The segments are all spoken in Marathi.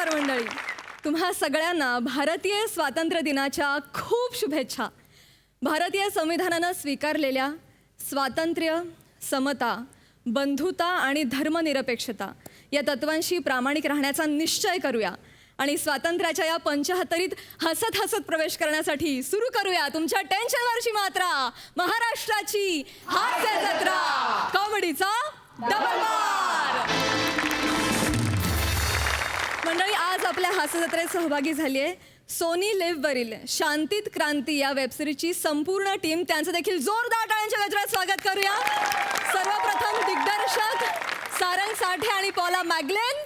नमस्कार मंडळी. तुम्हा सगळ्यांना भारतीय स्वातंत्र्य दिनाच्या खूप शुभेच्छा. भारतीय संविधानानं स्वीकारलेल्या स्वातंत्र्य, समता, बंधुता आणि धर्मनिरपेक्षता या तत्वांशी प्रामाणिक राहण्याचा निश्चय करूया आणि स्वातंत्र्याच्या या 75ीत हसत हसत प्रवेश करण्यासाठी सुरू करूया तुमच्या टेन्शनवरची मात्रा, महाराष्ट्राची हास्य जत्रा, कॉमेडीचा डबल मार. मंडळी, आज आपल्या हास्य जत्रेत सहभागी झाली आहे सोनी लिव्हवरील शांतीत क्रांती या वेबसिरीजची संपूर्ण टीम. त्यांचं देखील जोरदार टाळ्यांच्या गजरात स्वागत करूया. सर्वप्रथम दिग्दर्शक सारंग साठे आणि पॉला मॅग्लेन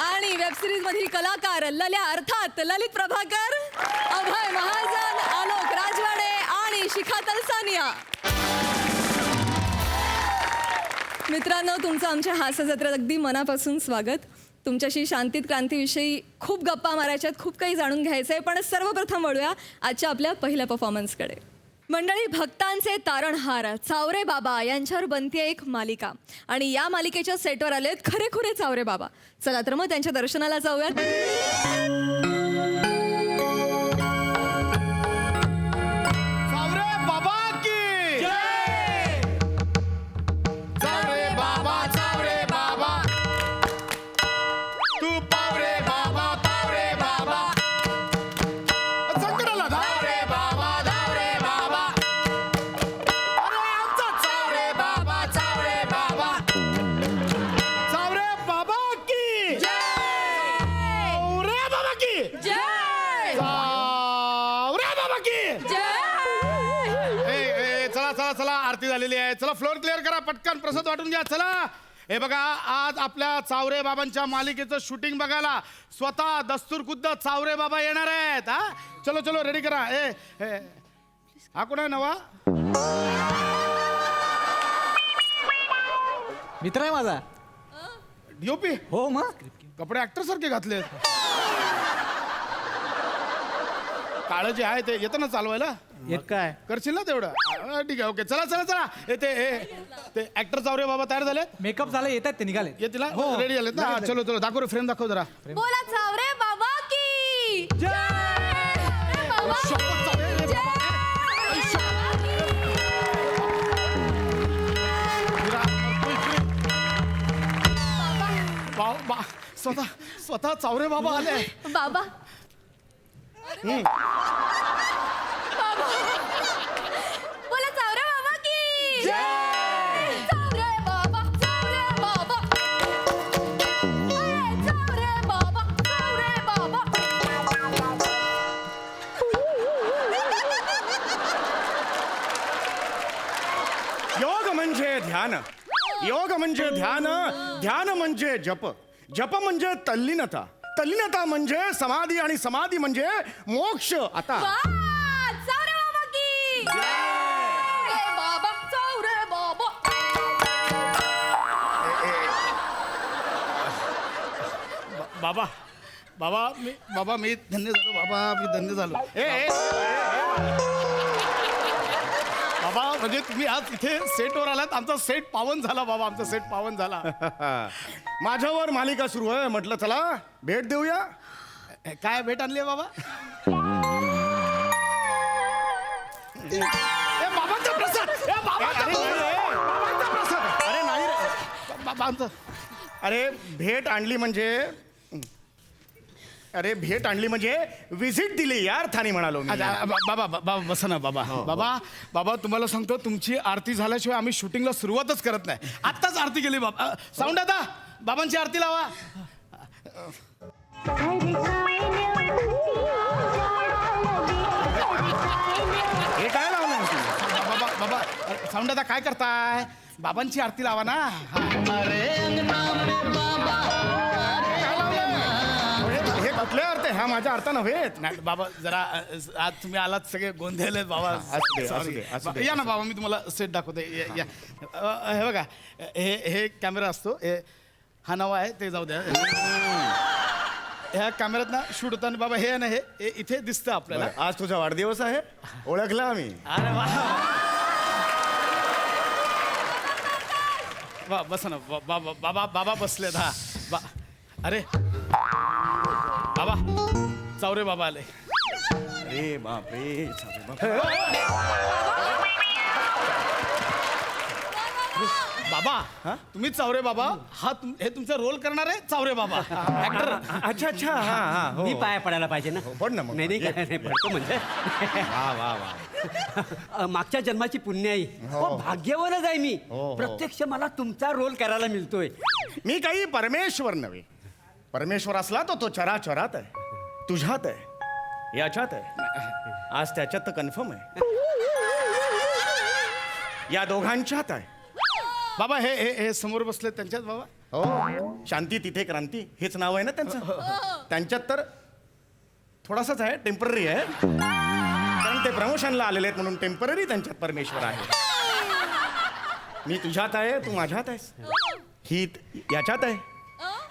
आणि वेबसिरीज मधील कलाकार लल्या अर्थात ललित प्रभाकर, अभय महाजन, आलोक राजवाडे आणि शिखा तलसानिया. मित्रांनो, तुमचं आमच्या हास्य जत्रेत अगदी मनापासून स्वागत. तुमच्याशी शांतीत क्रांतीविषयी खूप गप्पा मारायच्यात, खूप काही जाणून घ्यायचं आहे. पण सर्वप्रथम वळूया आजच्या आपल्या पहिल्या परफॉर्मन्सकडे. मंडळी, भक्तांचे तारणहार चावरे बाबा यांच्यावर बनते एक मालिका आणि या मालिकेच्या सेटवर आलेत खरेखुरे चावरे बाबा. चला तर मग त्यांच्या दर्शनाला जाऊयात. आरती झालेली आहे. चला फ्लोर क्लिअर करा, पटकन प्रसाद वाटून घ्या. चला, हे बघा, आज आपल्या चावरे बाबांच्या मालिकेचं शूटिंग बघायला स्वतः दस्तूर खुद्द चावरे बाबा येणार आहेत. हा, चलो चलो रेडी करा. हा कोण आहे नवा मित्र आहे माझा. डीओपी? हो, मग कपडे ऍक्टर सारखे घातले. काळं जे आहे ते येतं ना चालवायला? येत काय करशील ना तेवढं? ठीक आहे, ओके. चला चला चला. ते ऍक्टर चावरे बाबा तयार झाले, मेकअप झालं, येतात ते निघाले. येतील रेडी झालेत ना? चलो चलो दाखव रे, फ्रेम दाखव जरा. बोला चावरे बाबा की स्वतः चावरे बाबा आले. बाबा बोला चावरे बाबा की चावरे बाबा, चावरे बाबा, चावरे बाबा, चावरे बाबा. योग म्हणजे ध्यान, योग म्हणजे ध्यान, ध्यान म्हणजे जप, जप म्हणजे तल्लीनता, तल्लीनता म्हणजे समाधी आणि समाधी म्हणजे मोक्ष. आता चावरे बाबा की बाबा, चावरे बाबा. बाबा बाबा मी धन्य झालो. बाबा मी धन्य झालो. बाबा, म्हणजे तुम्ही आज इथे सेटवर आलात, आमचा सेट पावन झाला. बाबा, आमचा सेट पावन झाला. माझ्यावर मालिका सुरू आहे, म्हटलं चला भेट देऊया. काय भेट आणली आहे बाबा? बाबांचा प्रसाद. बाबांचा प्रसाद. अरे नाही रे बाबांचा. अरे भेट आणली म्हणजे व्हिजिट दिली यार, थानी म्हणालो मी. बाबा बाबा बसा ना. बाबा बाबा तुम्हाला सांगतो, तुमची आरती झाल्याशिवाय आम्ही शूटिंगला सुरुवातच करत नाही. आत्ताच आरती केली बाबा. साऊंड आता बाबांची आरती लावा. हे काय लावलं बाबा साऊंड आता काय करताय? बाबांची आरती लावा ना. हे कुठले अर्थ? हा माझ्या अर्थ नव्हे. नाही बाबा, जरा आज तुम्ही आलात सगळे गोंधळले बाबा. असू दे. या ना बाबा, मी तुम्हाला सेट दाखवते. या. हे बघा, हे कॅमेरा असतो. हा नवा आहे, ते जाऊ द्या. ह्या कॅमेऱ्यात ना शूट होताना बाबा हे ना, हे इथे दिसतं आपल्याला. आज तुझा वाढदिवस आहे, ओळखला आम्ही. अरे वा. बसा ना बाबा बाबा बसलेत हा अरे बाबा चावरे बाबा आले. अरे बापरे बाबा तुम्ही चावरे बाबा हे तुमचा रोल करणार आहे चावरे बाबा ऍक्टर. अच्छा अच्छा हा हा हो मी पाया पडायला पाहिजे ना. पड ना मग. नाही नाही काय नाही पडतो म्हणजे वा वा वा मागच्या जन्माची पुण्याई भाग्यवानच आहे मी. हो. प्रत्यक्ष मला तुमचा रोल करायला मिळतोय. मी काही परमेश्वर नव्हे. परमेश्वर असला तो चराचरात आहे, तुझ्यात आहे, याच्यात आहे, आज त्याच्यात तर कन्फर्म आहे, या दोघांच्यात आहे. बाबा हे हे समोर बसले त्यांच्यात बाबा. हो शांती तिथे क्रांती हेच नाव आहे ना त्यांचं. त्यांच्यात तर थोडासाच आहे, टेम्पररी आहे, कारण ते प्रमोशनला आलेले आहेत म्हणून टेम्पररी त्यांच्यात परमेश्वर आहे. मी तुझ्यात आहे, तू माझ्यात आहेस, ही याच्यात आहे,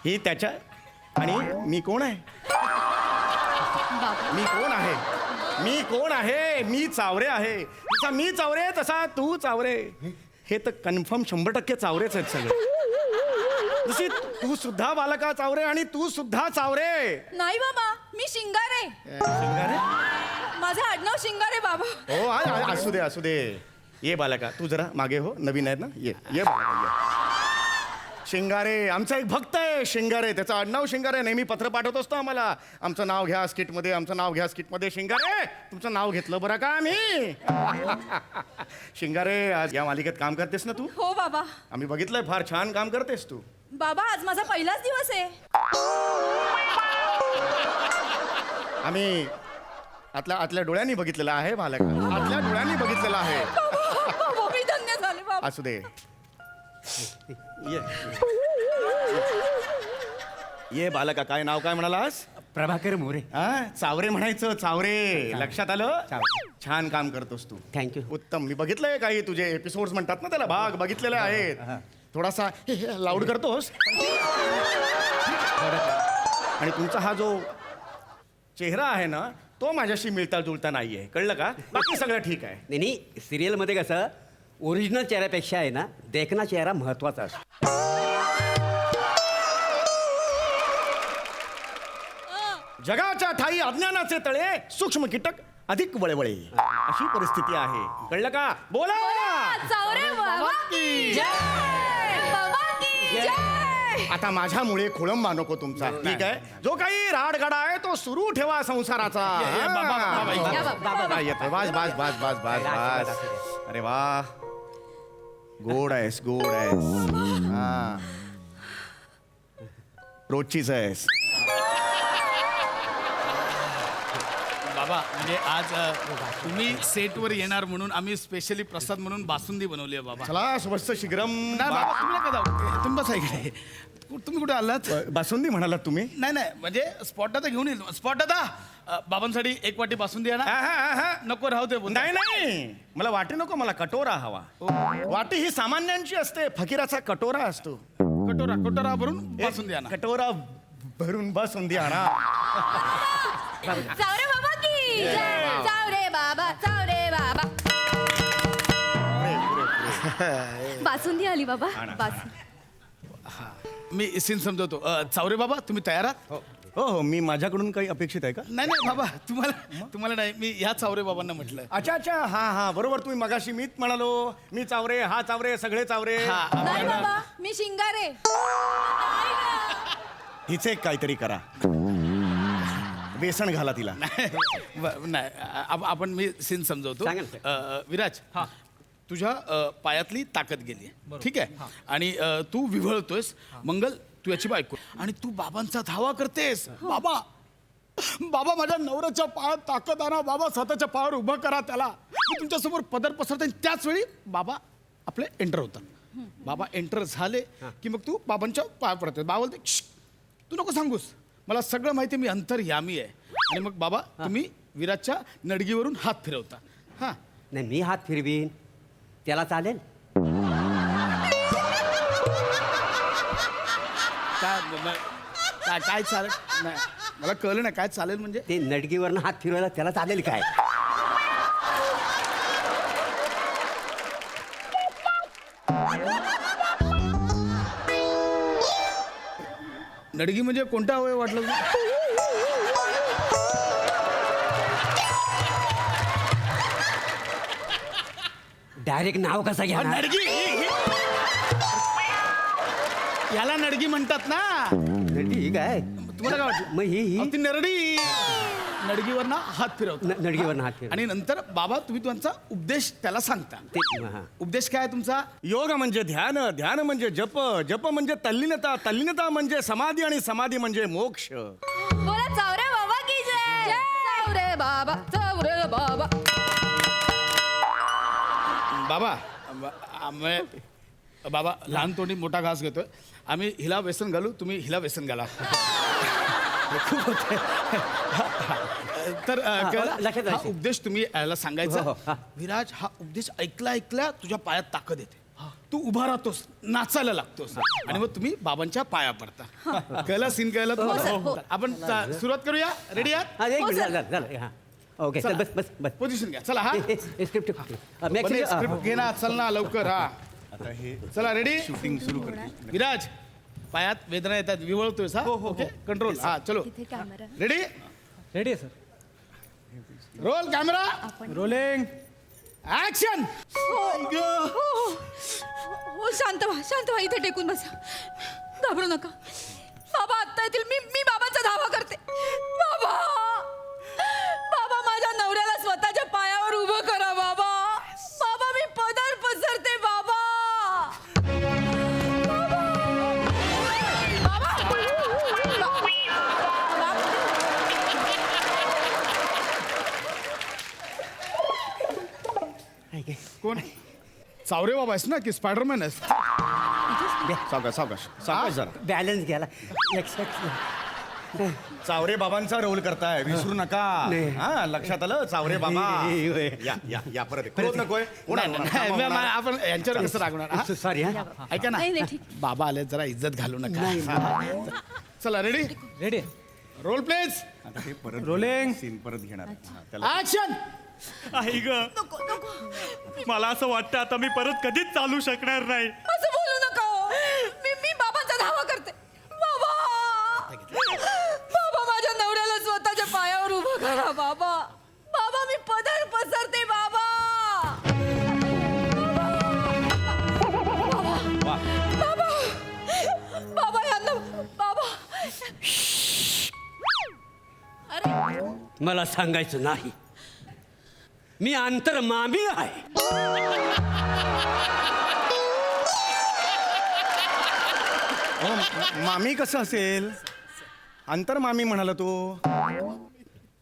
ही त्याच्या. आणि मी कोण आहे? मी कोण आहे? मी कोण आहे? मी चावरे आहे. जसा मी चावरे तसा तू चावरे. हे तर कन्फर्म 100% चावरेच आहेत सगळे. जशी तू सुद्धा बालका चावरे आणि तू सुद्धा चावरे. नाही बाबा, मी शिंगारे. शिंगारे? माझं आडनाव शिंगारे बाबा. हो असू दे असू दे. ये बालका तू जरा मागे हो, नवीन आहेत ना. ये बालका ये. शिंगारे आमचा एक भक्त आहे शिंगारे, त्याचं आडनाव शिंगारे. नेहमी पत्र पाठवत असतो आम्हाला, आमचं नाव घ्या स्किटमध्ये, आमचं नाव घ्या स्किटमध्ये. शिंगारे तुमचं नाव घेतलं बरं का आम्ही. शिंगारे आज या मालिकेत काम करतेस ना तू? हो बाबा. आम्ही बघितलंय फार छान काम करतेस तू. बाबा आज माझा पहिलाच दिवस आहे. आम्ही आतल्या डोळ्यांनी बघितलेलं आहे बालका, आतल्या डोळ्यांनी बघितलेलं आहे. बाबा, मी धन्य झाले बाबा. असू दे. ये बालका काय नाव काय म्हणालास? प्रभाकर मोरे. हा चावरे म्हणायचं, चावरे. लक्षात आलं? चावरे. छान काम करतोस तू. थँक्यू. उत्तम. मी बघितलंय काही तुझे एपिसोड्स म्हणतात ना त्याला, भाग बघितलेले आहेत. थोडासा लाऊड करतोस. आणि तुमचा हा जो चेहरा आहे ना तो माझ्याशी मिळता जुळता नाहीये, कळलं का? बाकी सगळं ठीक आहे. नाही सिरियलमध्ये कसं ओरिजिनल चेहऱ्यापेक्षा आहे ना देखना चेहरा महत्वाचा असतो. जगाच्या ठाई अज्ञानाचे तळे, सूक्ष्म कीटक अधिक वळवळे, अशी परिस्थिती आहे, कळलं का? बोला. चावरे बाबा की जय. बाबा की जय. आता माझ्यामुळे खोळंबा नको तुमचा, ठीक आहे? जो काही राडगाडा आहे तो सुरू ठेवा संसाराचा. या बाबा. हा, येतोय. बास बास बास बास बास बास. अरे वा गोड आहेस, गोड आहेस. हा रोजचीच आहेस. बाबा म्हणजे आज तुम्ही सेटवर येणार म्हणून आम्ही स्पेशली प्रसाद म्हणून बासुंदी बनवली आहे बाबा. चला स्वस्त शीघ्रम. नाही बाबा तुम्ही नका जाऊ, तुम्ही बसा इकडे. तुम्ही कुठे आलात? बासुंदी म्हणालात तुम्ही? नाही म्हणजे स्पॉट आता घेऊन येईल. स्पॉट आता बाबांसाठी एक वाटी बासुंदी आहे ना. नको राहू दे. नाही नाही मला वाटी नको, मला कटोरा हवा. वाटी ही सामान्यांची असते, फकीराचा कटोरा असतो. कटोरा भरून बासुंदी आणा. कटोरा भरून बासुंदी आणा. चावरे बाबा की जय. चावरे बाबा, चावरे बाबा. बासुंदी आली बाबा. बासुंदी. मी सीन समजवतो. चावरे बाबा तुम्ही तयार आहात? हो मी माझ्याकडून काही अपेक्षित आहे का? नाही बाबा तुम्हाला नाही, मी ह्या चावरे बाबांना म्हटलं. अच्छा हा बरोबर. तुम्ही मगाशी मीच म्हणालो, मी चावरे, हा चावरे, सगळे चावरे. नाही बाबा, मी शिंगारे. हिचे काहीतरी करा, बेसन घाला तिला. नाही आपण मी सीन समजवतो. सांगा ना. विराज तुझ्या पायातली ताकद गेली, ठीक आहे, आणि तू विव्हळतोयस. मंगल तू याची बायको, आणि तू बाबांचा धावा करतेस. बाबा माझ्या नवऱ्याच्या पायात ताकद आणा. बाबा स्वतःच्या पायावर उभं करा त्याला. मी तुमच्यासमोर पदर पसरते. त्याच वेळी बाबा आपले एंटर होतात. बाबा एंटर झाले की मग तू बाबांच्या पाया पडते. बाबा बोलते "श्श्श, तू नको सांगूस, मला सगळं माहिती, मी अंतर्यामी आहे." आणि मग बाबा तुम्ही विराजच्या नडगीवरून हात फिरवता. हा नाही मी हात फिरवीन, त्याला चालेल? काय चालेल? नाही मला कळलं नाही काय चालेल म्हणजे. ते नडगीवरनं हात फिरवायला त्याला चालेल काय? नडगी म्हणजे कोणता अवयव वाटलं तुला? डायरेक्ट नाव कसं घ्या नडगी याला नडगी म्हणतात ना. ठीक आहे. तुम्हाला काय वाटतं? मग ही अहो, ती नरडी नडगीवर ना हात फिरवतो नडगीवर हात फिरव. आणि नंतर बाबा तुम्ही तुमचा उपदेश त्याला सांगता. हा. उपदेश काय आहे तुमचा? योग म्हणजे ध्यान, ध्यान म्हणजे जप, जप म्हणजे तल्लीनता, तल्लीनता म्हणजे समाधी आणि समाधी म्हणजे मोक्ष. बोला चावरे बाबा की जय. चावरे बाबा, चावरे बाबा. बाबा बाबा लहान तोंडी मोठा घास घेतोय. आम्ही हिला व्यसन घालू, तुम्ही हिला व्यसन घाला. खूप होतंय. तर कळलं? लक्षात हा राहायचं. उपदेश तुम्ही याला हो, सांगायचा. हो, हा. विराज हा उपदेश ऐकला तुझ्या पायात ताकद येते. तू उभा राहतोस, नाचायला लागतोस आणि मग तुम्ही बाबांच्या पाया पडता. कळलं? सीन कळलं हो, सर, हो. तुम्हाला? आपण सुरुवात करूया. रेडी आहात? हा, एक हो, मिनिट सर. झालं हा. ओके चल चला. बस बस बस. पोझिशन घ्या. चला हा स्क्रिप्ट स्क्रिप्ट घे ना. चल ना लवकर. हा आता हे चला रेडी. शूटिंग सुरू कर. विराज पायात वेदना येतात, विवळतोय हा. Okay control. हा चलो इथे कॅमेरा. रेडी. रेडी आहे sir. Roll camera rolling. Action. हो शांत व्हा इथे टेकून बसा. घाबरू नका. बाबा आत्ता येतील. मी बाबांचा धावा करते. बाबा बाबा माझ्या नवऱ्याला स्वतःच्या पायावर उभं करा. बाबा बाबा मी पदर पसरते. बाबा कोण? चावरे बाबा आहेस ना की स्पायडरमॅन आहेस? सावकाश सावकाश सावकाश जरा. बॅलन्स घ्यायला चावरे बाबांचा रोल करताय, विसरू नका. नाही. हा लक्षात आलं. चावरे बाबा नाही, होय. या या या परत क्रोध नकोय. नाही, नाही, नाही, नाही, आपण यांच्यावर कसं रागवणार हा? सॉरी हा. ऐका ना नाही, नाही, ठीक. बाबा आले, जरा इज्जत घालू नका. चला रेडी. Ready roll pledge. आता हे परत रोलिंग. सीन परत घेणार. हा, त्याला ऍक्शन. आई ग मला असं वाटतं आता मी परत कधीच चालू शकणार नाही. असं बोलू नका हो. मी बाबांचा धावा करते. बाबा बाबा माझ्या नवऱ्याला स्वतःच्या पायावर उभं करा. बाबा बाबा मी पदर पसरते. बाबा बाबा बाबा यांना बाबा. अरे मला सांगायचं नाही. मी अंतर्मामी आहे. मामी कसं असेल? अंतर्मामी म्हणाला तो.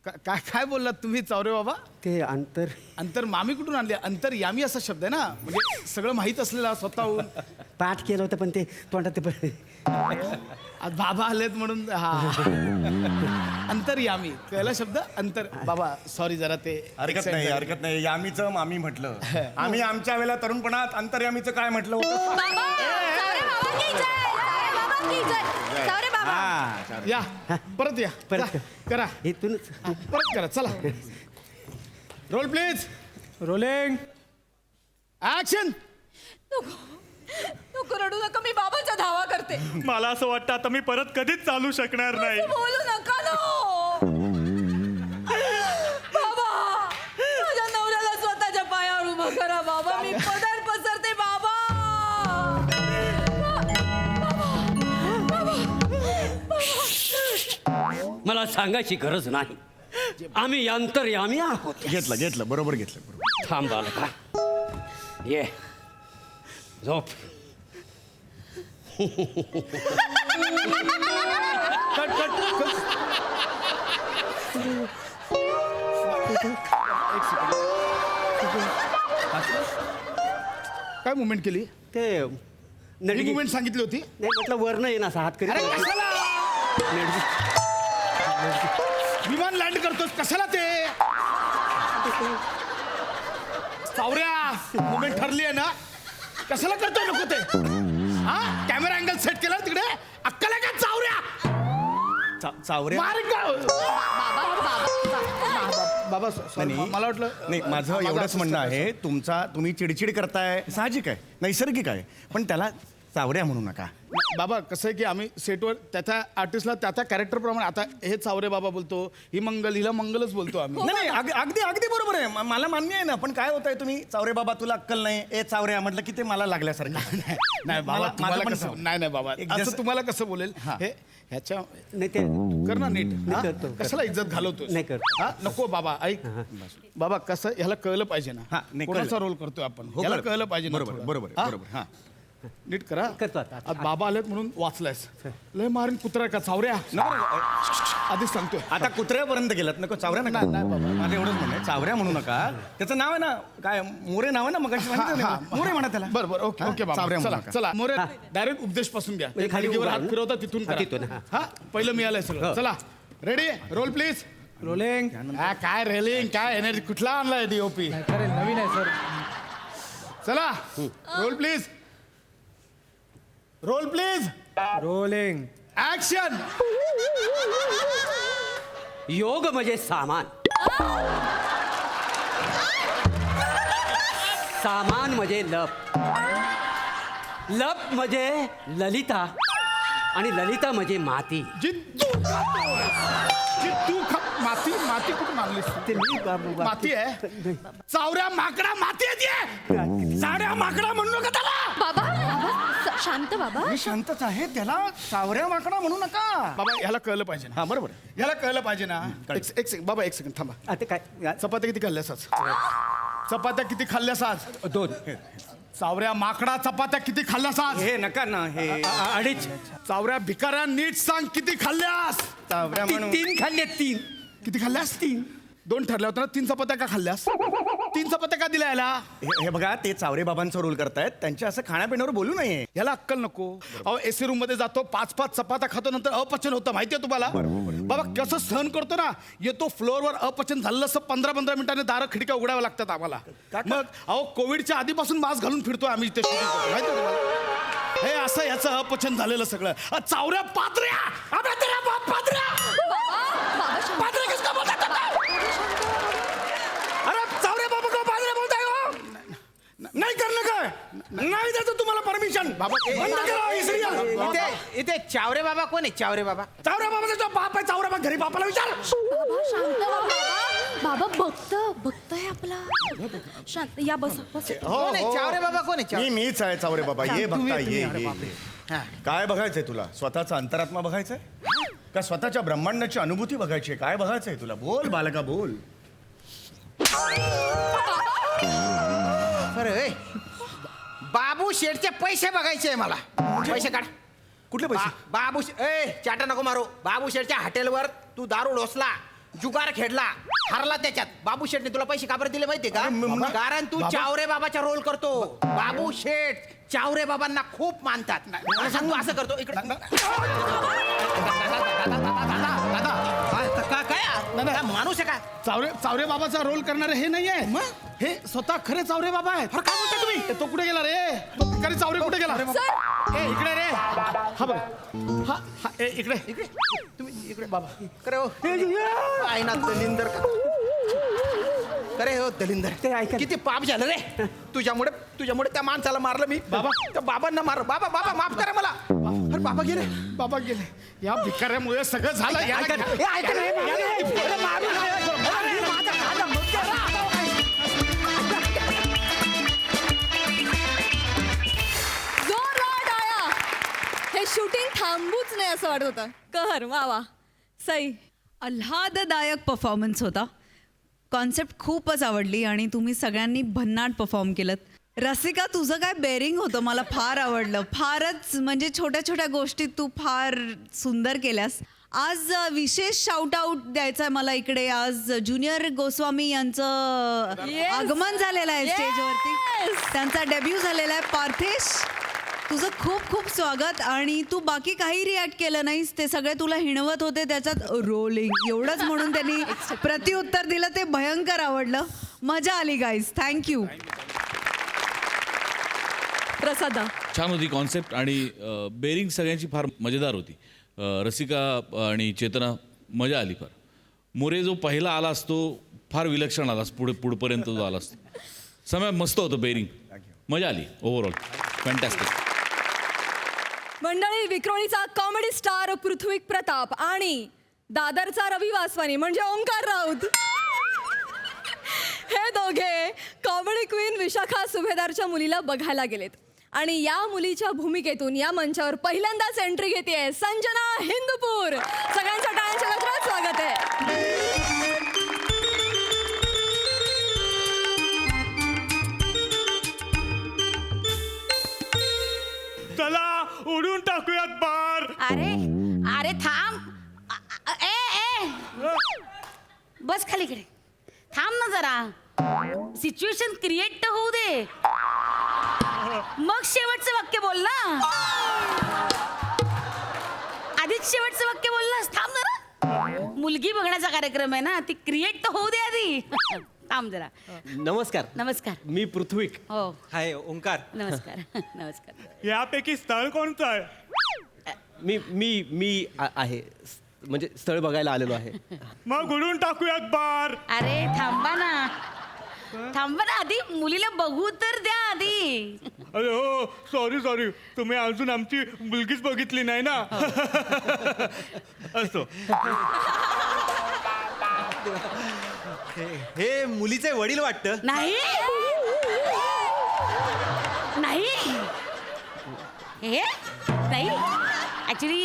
काय काय बोललात तुम्ही चावरे बाबा? ते अंतर अंतर मामी कुठून आणले? अंतर्यामी असा शब्द आहे ना, म्हणजे सगळं माहीत असलेला स्वतःहून. पाठ केलं होतं पण ते तोंडात ते आज बाबा आलेत म्हणून हा. अंतर्यामी कळला शब्द अंतर. बाबा सॉरी जरा ते हरकत नाही हरकत नाही. यामीचं मामी म्हटलं. आम्ही आमच्या वेळेला तरुणपणात अंतर्यामीचं काय म्हटलं होतं? बाबा चावरे बाबा की जय. चावरे बाबा की जय. चावरे बाबा हा, या परत या. परत जा, करा इथूनच परत करा. चला रोल प्लीज. रोलिंग. ऍक्शन. नको रडू नका. मी बाबांचा धावा करते. मला असं वाटतं आता मी परत कधीच चालू शकणार नाही. बोलू नका ना. बाबा माझ्या नवऱ्याला स्वतःच्या पायावर उभं करा. बाबा मी पदर पसरते. बाबा मला सांगायची गरज नाही. आम्ही अंतर्यामी आहोत. घेतलं घेतलं बरोबर घेतलं बरोबर. थांब बालका. ये झोप. Cut cut cut. काय मुवमेंट केली? ते ही नडगी मुवमेंट सांगितली होती. नाही म्हटलं वरनं येईन असा हात अरे करीत कशाला विमान लँड करतोस? कशाला ते? चावऱ्या मुवमेंट ठरली आहे ना, कशाला करतोय नको ते? हा कॅमेरा अँगल सेट केला तिकडे. अक्कल आहे का चावऱ्या? चावरे मार का? बाबा sorry, नाही, मला वाटलं नाही माझं एवढंच म्हणणं आहे. तुम्ही चिडचिड करताय साहजिक आहे, नैसर्गिक आहे, पण त्याला चावऱ्या म्हणू नका. बाबा कसं आहे की आम्ही सेटवर त्या आर्टिस्टला त्या कॅरेक्टर प्रमाणे आता हे चावरे बाबा बोलतो ही मंगल हिला मंगलच बोलतो आम्ही नाही अगदी अगदी बरोबर आहे मला मान्य आहे ना पण काय होत आहे तुम्ही चावरे बाबा तुला अक्कल नाही ए चावरे म्हटलं की ते मला लागल्यासारखं नाही बाबा मला- तुम्हाला माझं पण कसं सांग. नाही बाबा एक असं जसं- तुम्हाला कसं बोलेल हे ह्याच्या नाही ते कर ना नीट हा? करतो. कशाला इज्जत घालवतो नाही करतो. हा नको बाबा ऐक बाबा कसं ह्याला कळलं पाहिजे हा, ना नाही, कोणाचा कळलं. रोल करतोय आपण हो, ह्याला कळलं. कळलं पाहिजे ना बरोबर थोडं. बरोबर हा? बरोबर हा नीट करा करतो आता. आज बाबा आलेत म्हणून वाचलायस लय मारून कुत्रा का चावऱ्या आधीच सांगतोय आता कुत्र्यापर्यंत गेलात नको चावऱ्या नका माझं एवढंच म्हणणं चावऱ्या म्हणू नका त्याचं नाव आहे ना काय मोरे नाव आहे ना मग मोरे म्हणा त्याला बरोबर ओके ओके बाबा चावऱ्या म्हणू चला नका. चला मोरे डायरेक्ट उपदेश पासून घ्या म्हणजे खाली खाली उभा हात ना? फिरवता तिथून हा, तिथून, करा हा. हा पहिलं मिळालंय सगळं हो. चला रेडी रोल प्लीज रोलिंग काय रेलिंग काय एनर्जी कुठला आणलाय डीओपी खरे नवीन आहे सर चला roll please roll please rolling action योग म्हणजे सामान सामान म्हणजे लप लप म्हणजे ललिता आणि ललिता म्हणजे माती माती माती कुठून आणलीस तू? ते मी माती आहे चावऱ्या माकडा माती आहे साड्या माकडा म्हणू नका त्याला बाबा शांत बाबा मी शांतच आहे त्याला चावऱ्या माकडा म्हणू नका बाबा ह्याला कळलं पाहिजे ना हा बरोबर ह्याला कळलं पाहिजे ना एक सेकंड बाबा एक सेकंड थांबा आता काय चपात्या किती खाल्ल्यास आज चपात्या किती खाल्ल्यास आज 2 चावऱ्या माकडा चपात्या किती खाल्ल्यास आज हे नका ना हे अडीच चावऱ्या भिकाऱ्या नीट सांग किती खाल्ल्यास चावऱ्या म्हणून 3 खाल्ले 3 किती खाल्ल्यास 2 ठरल्या होत्या ना 3 चपात्या का खाल्ल्यास 3 चपात्या का दिल्या याला हे बघा ते चावरे बाबांचा रोल करतायत त्यांच्या असं खाण्यापिण्यावर बोलू नये याला अक्कल नको अहो एसी रूम मध्ये जातो 5 चपात्या खातो नंतर अपचन होतं माहितीये तुम्हाला बाबा कसं सहन करतो ना येतो फ्लोअरवर अपचन झालं असं 15 मिनिटांनी दारं खिडक्या उघडाव्या लागतात आम्हाला मग अहो कोविडच्या आधीपासून मास्क घालून फिरतोय आम्ही इथे shooting करतो. माहितीये तुम्हाला हे असं याचं अपचन झालेलं सगळं चावऱ्या पात्र्या अबे तेरा बाप पात्र्या पात्र्या किसका बोलता था? अरे चावरे बाबा को पादरे बोलताय हो नाही करणं काय नाही द्यायचं तुम्हाला परमिशन बाबा, बंद करा ही serial. इथे चावरे बाबा कोण आहे चावरे बाबा चावऱ्या बाबाचा जो बाप आहे चावऱ्या बाबा घरी बापाला विचार बाबा शांत बाबा बघताय आपला शांत या बस बस कोण आहे चावरे बाबा कोण आहे चावरे? मीच आहे चावरे बाबा ये बघता तुम्ही, ये अरे ये. बापरे. हा. काय बघायचंय तुला स्वतःचा अंतरात्मा बघायचंय का स्वतःच्या ब्रह्मांडाची अनुभूती बघायची आहे? काय बघायचंय तुला बोल बालका बोल अरे ओय. बाबू शेठचे पैसे बघायचे मला पैसे काढ कुठले पैसे बाबू चाटा नको मारू बाबू शेठच्या हॉटेलवर तू दारू ढोसला जुगार खेळला हरला त्याच्यात बाबू शेठने तुला पैसे का बरं दिले माहितीये का कारण तू चावरे बाबाचा रोल करतो बाबू शेठ चावरे बाबांना खूप मानतात मला सांग तू असं करतो इकडे काय माणूस आहे का चावरे बाबाचा रोल करणारे हे नाहीये हे स्वतः खरे चावरे बाबा आहेत अरे काय बोलताय तुम्ही ए, तो कुठे गेला रे तो भिकारी चावरे कुठे गेला ए इकडे रे हा बघ हा हा ए इकडे इकडे तुम्ही इकडे बाबा करे हो आहे ना दलिंदर करे हो दलिंदर किती पाप झालं रे तुझ्यामुळे त्या माणसाला मारलं मी बाबा. त्या बाबांना मार बाबा माफ करा मला अरे बाबा गेले बाबा गेले या भिकाऱ्यामुळे सगळं झालं याला घ्या. ए, ऐका ना, अरे मारू नका. अरे, माझा कांदा मुक्या रा. जोरदार टाळ्या. हे शूटिंग थांबूच नाही असं वाटत होतं कहर वा वा सई आल्हाददायक परफॉर्मन्स होता कॉन्सेप्ट खूपच आवडली आणि तुम्ही सगळ्यांनी भन्नाट परफॉर्म केलं रसिका तुझं काय बेरिंग होतं मला फार आवडलं फारच म्हणजे छोट्या छोट्या गोष्टी तू फार सुंदर केल्यास आज विशेष शाउट आउट द्यायचं आहे मला इकडे आज ज्युनियर गोस्वामी यांचं Yes. आगमन झालेलं आहे Yes. स्टेजवरती त्यांचा डेब्यू झालेला आहे पार्थेश तुझं खूप खूप स्वागत आणि तू बाकी काही रिॲक्ट केलं नाहीस ते सगळे तुला हिणवत होते त्याच्यात रोलिंग एवढंच म्हणून त्यांनी प्रतिउत्तर दिलं ते भयंकर आवडलं मजा आली गाईज थँक्यू प्रसादा छान होती कॉन्सेप्ट आणि बेरिंग सगळ्यांची फार मजेदार होती रसिका आणि चेतना मजा आली फार मोरे जो पहिला आला असतो फार विलक्षण आलास पुढपर्यंत जो आला असतो समय मस्त होतं बेरिंग मजा आली ओव्हरऑल फॅन्टॅस्टिक मंडळी, विक्रोळीचा कॉमेडी स्टार पृथ्वी प्रताप आणि दादरचा रवी वासवानी म्हणजे ओंकार राऊत हे दोघे कॉमेडी क्वीन विशाखा सुभेदारच्या मुलीला बघायला गेलेत. आणि या मुलीच्या भूमिकेतून या मंचावर पहिल्यांदाच एंट्री घेतेय संजना हिंदूपूर. सगळ्यांच्या टाळ्यांच्या गजरात स्वागत आहे. चला उडून टाकूयात बार. अरे अरे थांब. ए बस खालीकडे थांब ना जरा. सिच्युएशन क्रिएट तर होऊ दे, मग शेवटचं वाक्य बोल ना. आधीच शेवटचं वाक्य बोललास. थांब जरा. मुलगी बघण्याचा कार्यक्रम आहे ना, ती क्रिएट तर होऊ दे आधी. थांब जरा. नमस्कार. नमस्कार. मी पृथ्वीक. हो हाय ओंकार. नमस्कार. नमस्कार. यापैकी स्थळ कोणतं आहे? मी आहे म्हणजे स्थळ बघायला आलेलो आहे. मग उडून टाकूयात बार. अरे थांबा ना, थांबा ना. आधी मुलीला बघू तर द्या आधी. अरे हो, सॉरी तुम्ही अजून आमची मुलगीच बघितली नाही ना. असो. हे मुलीचे वडील वाटतं. नाही नाही हे नाही ऍक्च्युली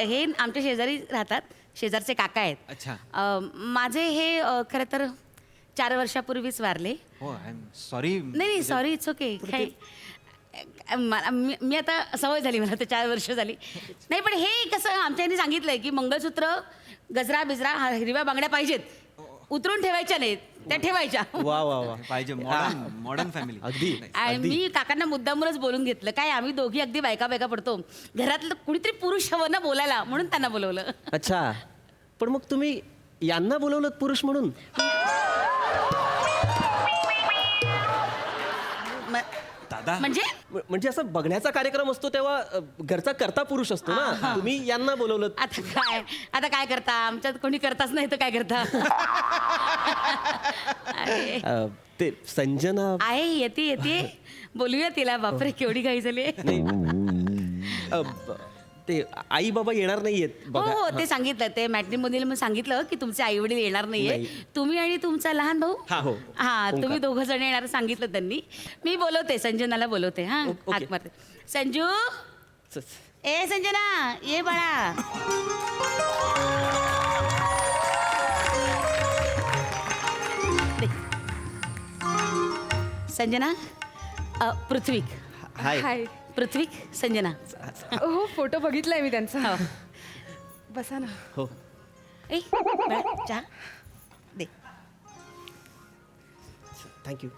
हे आमच्या शेजारी राहतात, शेजारचे काका आहेत. अच्छा. माझे हे खरं तर 4 वर्षापूर्वीच वारले. हो आय एम सॉरी. नाही सॉरी, इट्स ओके. मी आता सवय झाली, मला तर 4 वर्ष झाली. नाही पण हे कसं आमच्या यांनी सांगितलंय की मंगळसूत्र, गजरा बिजरा, हिरव्या बांगड्या पाहिजेत, उतरून ठेवायच्या नाहीत, त्या ठेवायच्या. वा वा वा. पाहिजे मॉडर्न फॅमिली. अगदी. आणि मी काकांना मुद्दामूनच बोलून घेतलं. काय आम्ही दोघी अगदी बायका पडतो, घरातलं कुणीतरी पुरुष हवं ना बोलायला, म्हणून त्यांना बोलवलं. अच्छा, पण मग तुम्ही यांना बोलवलं पुरुष म्हणून? दादा म्हणजे म्हणजे असं बघण्याचा कार्यक्रम असतो तेव्हा घरचा करता पुरुष असतो ना, तुम्ही यांना बोलवलं. आता काय करता, आमच्यात कोणी करताच नाही तर काय करता. अरे, ते संजना आहे, येते बोलूया तिला. बापरे केवढी घाई झाली. ते आई बाबा येणार नाहीयेत हो बघा. हो, ते सांगितलं, ते मॅट्रिमोनियला मग सांगितलं की तुमचे आई वडील येणार नाहीये, तुम्ही आणि तुमचा लहान भाऊ. हा, हो. हा, तुम्ही दोघं जण येणार सांगितलं त्यांनी. मी बोलवते, संजनाला बोलवते. हा, हाक मारते. संजू, ए संजना ये बाळा. संजना, पृथ्वीक. हाय. पृथ्वीक, संजना. हो, फोटो बघितलाय मी त्यांचा. हो. बसा ना. हो. ए बाळा, चहा दे. थँक्यू.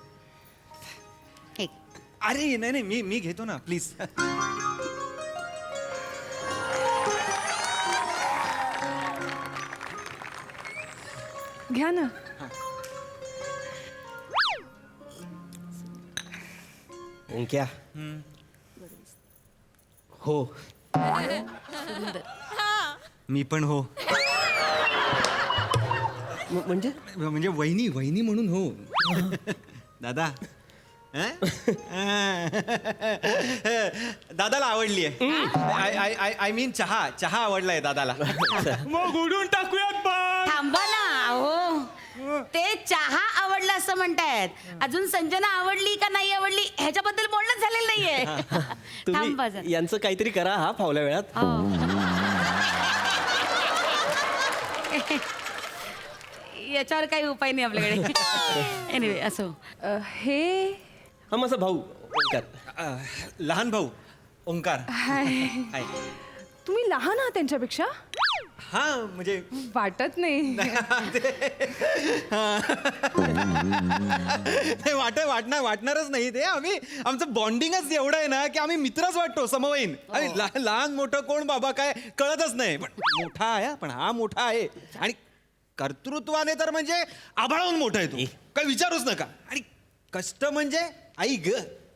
एक. अरे नाही मी घेतो ना प्लीज. घ्या ना. ओंक्या. हो. मी पण हो. म्हणजे वहिनी म्हणून हो. दादा दादाला आवडली आहे. आय मीन चहा आवडलाय दादाला. मग उडून टाकूयात बार. थांबा ना. हो, ते चहा आवडला असं म्हणतायत. अजून संजना आवडली का नाही आवडली ह्याच्याबद्दल बोलणं झालेलं नाहीये. थांबा जरा. तुम्ही यांचं काहीतरी करा हा फावल्या वेळात. याच्यावर काही उपाय नाही आपल्याकडे. एनिवे असो. हे हा माझा भाऊ ओंकार. लहान भाऊ ओंकार. हाय. तुम्ही लहान आहात त्यांच्यापेक्षा? हा म्हणजे वाटत नाही. वाटणारच नाही ते. आमचं बॉन्डिंगच एवढं आहे ना की आम्ही मित्रच वाटतो, समवयीन. आणि लहान मोठं कोण बाबा काय कळतच नाही. पण मोठा आहे, पण हा मोठा आहे. आणि कर्तृत्वाने तर म्हणजे आभाळाहून मोठा आहे तो, काही विचारूच नका. आणि कष्ट म्हणजे आई ग,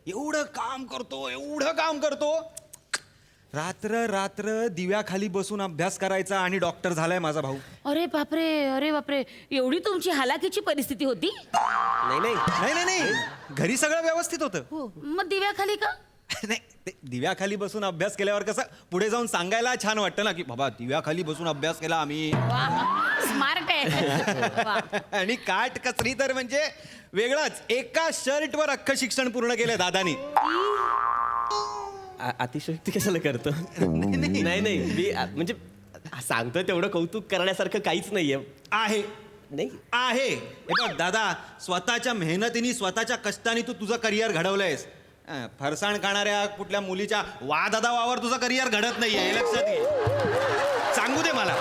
एवढं काम करतो. रात्र दिव्याखाली बसून अभ्यास करायचा आणि डॉक्टर झालाय माझा भाऊ. अरे बापरे, एवढी तुमची हालाकीची परिस्थिती होती? नाही. घरी सगळं व्यवस्थित होतं. हो, मग दिव्याखाली का? नाही ते दिव्याखाली बसून अभ्यास केल्यावर कसं पुढे जाऊन सांगायला छान वाटतं ना की बाबा दिव्याखाली बसून अभ्यास केला आम्ही. स्मार्ट आहे वा. आणि काट कसरी तर म्हणजे वेगळंच. एका शर्टवर अख्खं शिक्षण पूर्ण केलं दादानी. अतिशयोक्ती कशाला करतो? नाही नाही मी म्हणजे सांगतोय तेवढं कौतुक करण्यासारखं काहीच नाहीये. आहे नाही आहे. हे बघ दादा, स्वतःच्या मेहनतीने स्वतःच्या कष्टाने तू तुझं करिअर घडवलंयस. फरसाण खाणाऱ्या कुठल्या मुलीच्या वादादावावर तुझं करिअर घडत नाहीये, हे लक्षात घे. सांगू दे मला.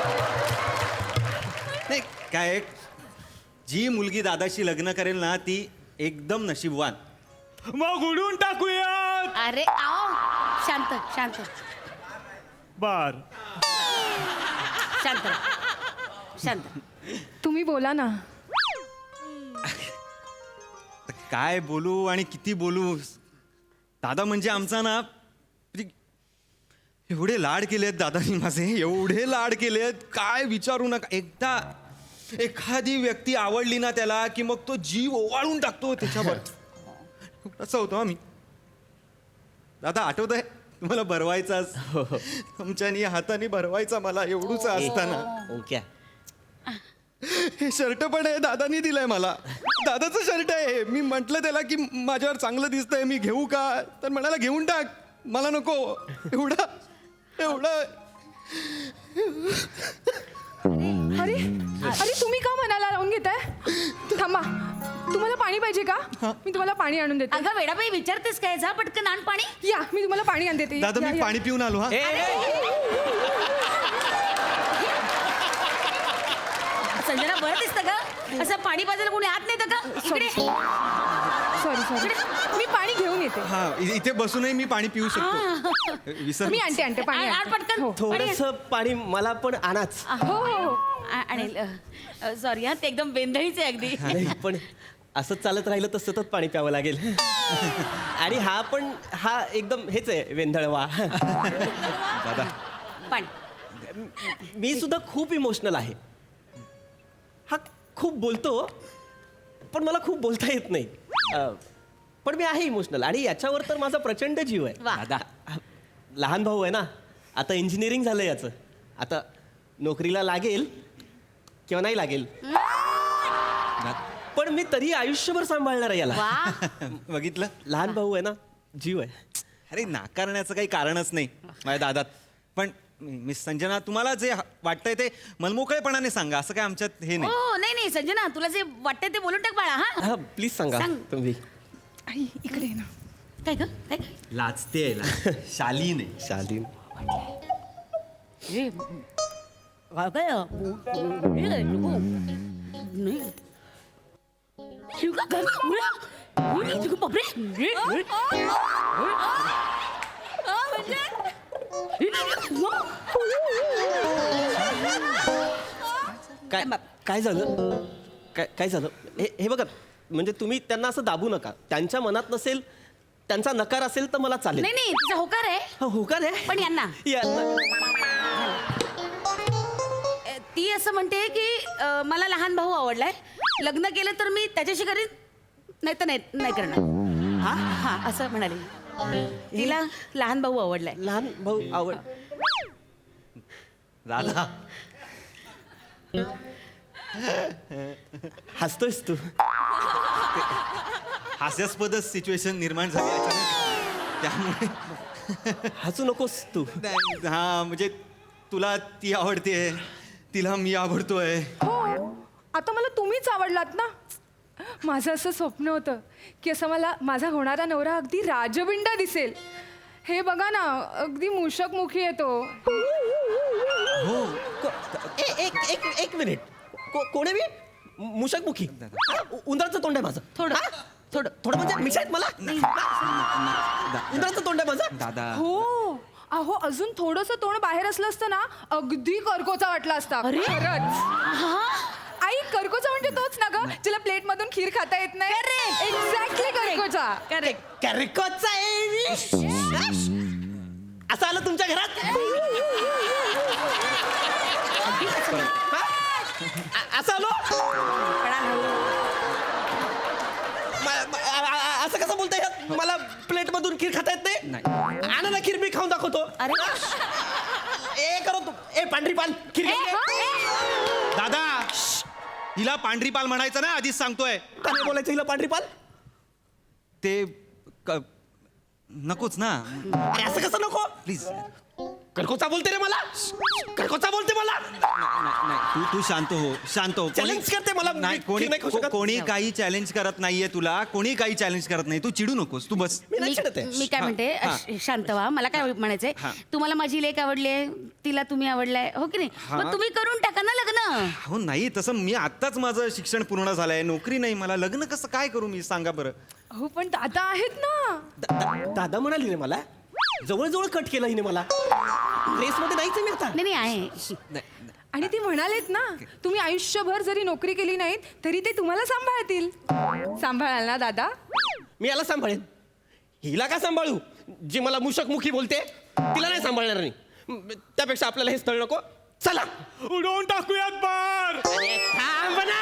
नाही काय, जी मुलगी दादाशी लग्न करेल ना ती एकदम नशीबवान. मग उडून टाकूया. अरे आओ, शांत शांत बर शांत शांत. तुम्ही बोला ना. काय बोलू आणि किती बोलू. दादा म्हणजे आमचा ना एवढे लाड केलेत दादानी माझे, एवढे लाड केलेत काय विचारू नका. एकदा एखादी व्यक्ती आवडली ना त्याला की मग तो जीव ओवाळून टाकतो त्याच्यावर. असं होतं आम्ही. दादा आठवत आहे तुम्हाला भरवायचाच, तुमच्यानी हाताने भरवायचा मला एवढूच असताना. ओके. हे शर्ट पण आहे दादानी दिलंय मला. दादाचं शर्ट आहे. मी म्हटलं त्याला की माझ्यावर चांगलं दिसतंय मी घेऊ का, तर म्हणाला घेऊन टाक, मला नको. एवढा एवढा. अरे अरे तुम्ही का मनाला लावून घेताय? थांबा, तुम्हाला पाणी पाहिजे का? मी तुम्हाला पाणी आणून देते. अगं वेडाबाई विचारतेस काय? जा पटकन आण पाणी. या, मी तुम्हाला पाणी आणून देते. दादा या, मी या. पाणी पिऊन आलो. हा संजना बरं दिसतं का? असं पाणी पाजायला कोणी आत नेतं का? इकडे सॉरी सॉरी, मी पाणी घेऊन येते. हा इथे बसूनही मी पाणी पिऊ शकतो. विसर. मी आणते पाणी आण आणते. पटकन. हो. थोडस पाणी मला पण आणाच. हो हो आणेल. सॉरी हा, ते एकदम बेंधळीचे अगदी. नाही पण असंच चालत राहिलं तर सतत पाणी प्यावं लागेल. आणि हा एकदम हेच आहे वेंधळवा. दादा पाणी. मी सुद्धा खूप इमोशनल आहे. हा खूप बोलतो पण मला खूप बोलता येत नाही. पण मी आहे इमोशनल आणि याच्यावर तर माझा प्रचंड जीव आहे. वा. दादा लहान भाऊ आहे ना, आता इंजिनिअरिंग झालं याचं. आता नोकरीला लागेल किंवा नाही लागेल पण मी तरी आयुष्यभर सांभाळणार आहे याला. वा. बघितलं, लहान भाऊ आहे ना, जीव आहे. अरे नाकारण्याचं काही कारणच नाही माझ्या दादात. पण मिस संजना तुम्हाला जे वाटतंय ते मनमोकळेपणाने सांगा, असं काय आमच्यात हे नाही. हो नाही नाही संजना, तुला जे वाटतंय ते बोलून टाक बाळा. हा हा प्लीज सांगा सांग. तुम्ही. आई, इकडे ये ना. काय ग काय? लाजते शालीन आहे. शालीन हे काय नाही शिवका घर बापरे. काय झालं? काय झालं? हे बघा, म्हणजे तुम्ही त्यांना असं दाबू नका. त्यांच्या मनात नसेल, त्यांचा नकार असेल तर मला चालेल. नाही नाही तुझा होकार आहे. होकार आहे पण यांना ती असं म्हणते की मला लहान भाऊ आवडलाय, लग्न केलं तर मी त्याच्याशी करीन, नाही तर नाही करणार. हा हा असं म्हणाले. तिला लहान भाऊ आवडलाय. लहान भाऊ आवड. दादा हसतोयस तू. हास्यास्पद सिच्युएशन निर्माण झाली अचानक, त्यामुळे हसू नकोस तू. हा म्हणजे तुला ती आवडते, तिला मी आवडतोय. हो, आता मला तुम्हीच आवडलात ना. माझं असं स्वप्न होतं की असं मला माझा होणारा नवरा अगदी राजबिंडा दिसेल. हे बघा ना, अगदी मूषकमुखी येतो. एक मिनिट. कोण आहे मी? मूषकमुखी? उंदराचं तोंड आहे माझं. थोडं थोडं म्हणजे मिठाईत मला उंदराचं तोंड आहे माझं. दादा हो, अहो अजून थोडंसं तोंड बाहेर असलं असतं ना, अगदी करकोचा वाटला असता. खरंच. आई, करकोचा म्हणजे तोच ना ग, जिला प्लेट मधून खीर खाता येत नाही. एक्झॅक्टली करकोचा. कॅरिकोचा असं आलं तुमच्या घरात? असं आलो? असं कसं बोलताय? मला प्लेट मधून खीर खाता येत नाही? होतो अरे ए करो तू ए पांढरी पाल खीर घेऊन ये. दादा हिला पांढरी पाल म्हणायचं ना आधीच सांगतोय. का नाही बोलायचं हिला पांढरी पाल? ते नकोच ना अरे असं कसं नको प्लीज. कडकोचा बोलते रे मला कडकोचा बोलते मला नाही तू शांत हो. Challenge करते मला. नाही मी नाही खाऊ शकत. कोणी काही चॅलेंज करत नाहीये तुला. कोणी काही चॅलेंज करत नाही. तू चिडू नकोस. तू बस. मी नाही चिडत आहे. मी काय म्हणते हा. शांत व्हा. मला काय म्हणायचंय, तुम्हाला माझी लेक आवडली आहे, तिला तुम्ही आवडलाय, हो की नाही? मग तुम्ही करून टाका ना लग्न. हो नाही तसं मी आत्ताच माझं शिक्षण पूर्ण झालंय. नोकरी नाही मला. लग्न कसं काय करू मी सांगा बरं. हो पण दादा आहेत ना. दादा म्हणाली रे मला जवळजवळ कट केलं हिने मला. रेसमध्ये नाहीच आहे मी आता. नाही आहे. आणि ती म्हणालेत ना, तुम्ही आयुष्यभर जरी नोकरी केली नाहीत तरी ते तुम्हाला सांभाळतील. सांभाळाल ना दादा? मी याला सांभाळेन. हिला का सांभाळू जी मला मुशकमुखी बोलते? तिला नाही सांभाळणार नाही. त्यापेक्षा आपल्याला हे स्थळ नको. चला उडवून टाकूयात बार. थांब ना.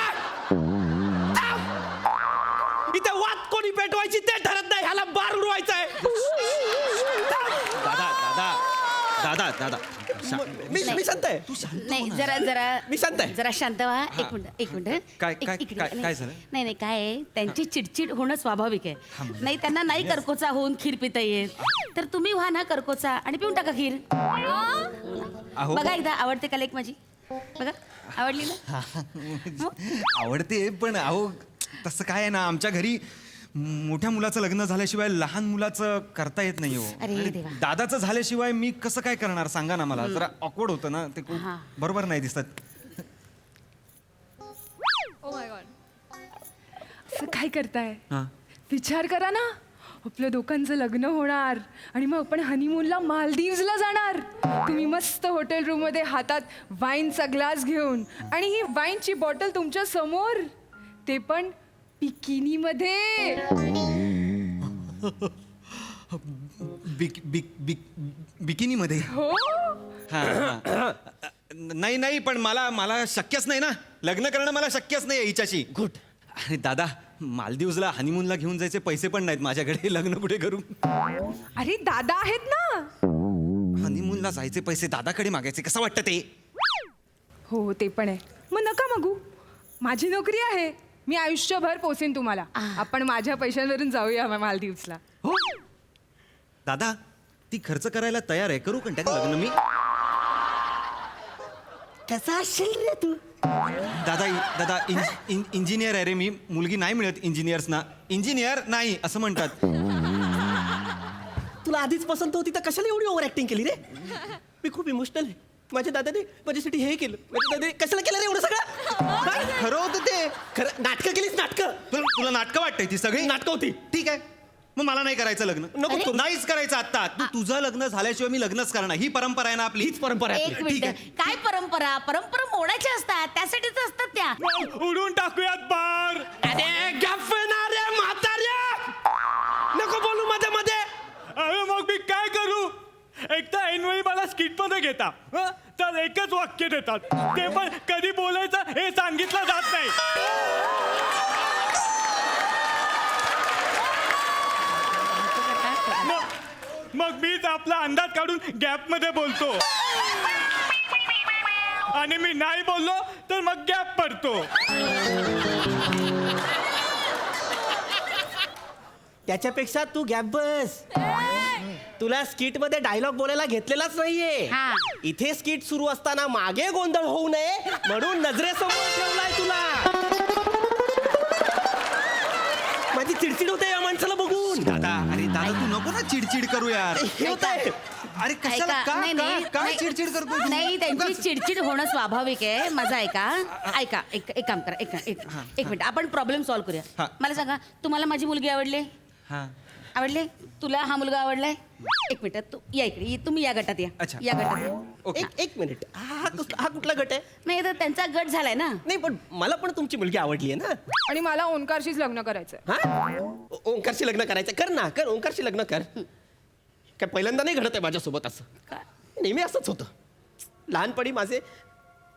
थांब. इथे वाद कोणी पेटवायची ते ठरत नाही. ह्याला बार उडवायचा आहे. दादा मी शांत आहे. नाही जरा मी शांत आहे. जरा शांत व्हा. एक मिनिट काय नाही झालं? नाही काय आहे, त्यांची चिडचिड होणं स्वाभाविक आहे. नाही त्यांना नाही करकोचा होऊन खीर पिता येत, तर तुम्ही व्हा ना करकोचा आणि पिऊन टाका खीर. अहो. बघा एकदा आवडते का लेक माझी? बघा आवडली ना? आवडते पण अहो तसं काय आहे ना आमच्या घरी मोठ्या मुलाचं लग्न झाल्याशिवाय लहान मुलाचं करता येत नाही हो. अरे आणि देवा. दादाचं झाल्याशिवाय मी कसं काय करणार सांगा ना मला. जरा ऑकवर्ड होतं ना ते खूप बरोबर नाही दिसत. ओ माय गॉड, असं काय करताय? हा. विचार करा ना, आपल्या दोघांचं लग्न होणार आणि मग आपण हनीमूनला मालदीव्सला जाणार. तुम्ही मस्त हॉटेल रूम मध्ये हातात वाईनचा ग्लास घेऊन आणि ही वाईनची बॉटल तुमच्या समोर, ते पण बिकिनी मध्ये. बिकिनी मध्ये. हो नाही पण मला शक्यच नाही ना. लग्न करणं मला शक्यच नाही हिच्याशी. गुड. अरे दादा मालदीवला हनीमूनला घेऊन जायचे पैसे पण नाहीत माझ्याकडे. लग्न कुठे करू. अरे दादा आहेत ना. हनीमूनला जायचे पैसे दादाकडे मागायचे कसं वाटतं ते. हो ते पण आहे. मग नका मागू, माझी नोकरी आहे. मी आयुष्यभर पोसेन तुम्हाला. आपण माझ्या पैशांवरून जाऊया मालदीव्सला. हो दादा ती खर्च करायला तयार आहे. करू कंटॅक्ट लग्न मी. कसा असेल रे तू? दादा इंजिनियर आहे रे मी. मुलगी नाही मिळत इंजिनियर्सना. इंजिनियर नाही असं म्हणतात. तुला आधीच पसंत होती तर कशाला एवढी ओव्हर ऍक्टिंग केली रे? मी खूप इमोशनल आहे. माझ्या दादाने माझ्यासाठी हे केलं. माझ्या दादाने कशाला केलं रे एवढं सगळं? काय? खरं होतं ते. खरं नाटकं केलीस नाटकं. तुला नाटकं वाटतंय ती सगळी. नाटकं होती. ठीक आहे मग मला नाही करायचं लग्न. नको करू. नाहीच करायचं आता. तुझं लग्न झाल्याशिवाय मी लग्नच करणार. ही परंपरा आहे ना आपली. हीच परंपरा आहे एक आपली. ठीक मिनिट, काय परंपरा मोडायच्या असतात, त्यासाठीच असतात त्या. उडवून टाकूयात बार. अरे गप्प ना रे म्हाताऱ्या. नको बोलू मध्ये मध्ये. अरे मग मी काय करू? एक तर ऐनवेळी मला स्किट मध्ये घेता, तर एकच वाक्य देतात, ते पण कधी बोलायचं हे सांगितलं जात नाही. मग मीच आपला अंदाज काढून गॅप मध्ये बोलतो आणि मी नाही बोललो तर मग गॅप पडतो. त्याच्यापेक्षा तू गॅप बस. तुला स्किट मध्ये डायलॉग बोलायला घेतलेलाच नाहीये. हा. इथे स्किट सुरू असताना मागे गोंधळ होऊ नये म्हणून नजरेसमोर ठेवलाय तुला. माझी चिडचिड होते या माणसाला बघून. दादा तू नको ना चिडचिड करू यार. हे होतंय. अरे कशाला ऐका, नाही, नाही, का नाही, चिडचिड करतोय तू? नाही त्यांची चिडचिड होणं स्वाभाविक आहे. माझं ऐका एक काम करा. एक मिनिट, आपण प्रॉब्लेम सॉल्व्ह करूया. हा. मला सांगा, तुम्हाला माझी मुलगी आवडली? हा. आवडले? तुला हा मुलगा आवडलाय? एक मिनिट, तू या इकडे. तुम्ही या गटात या. अच्छा. या गटात या. ओके. एक मिनिट. हा कुठला गट आहे? नाही तर त्यांचा गट झालाय ना. नाही पण मला पण तुमची मुलगी आवडली आहे ना. आणि मला ओंकारशीच लग्न करायचंय. हा ओंकारशी लग्न करायचं. कर ना कर. ओंकारशी लग्न कर. काय पहिल्यांदा नाही घडत आहे माझ्यासोबत असं. काय? नेहमी असंच होतं. लहानपणी माझे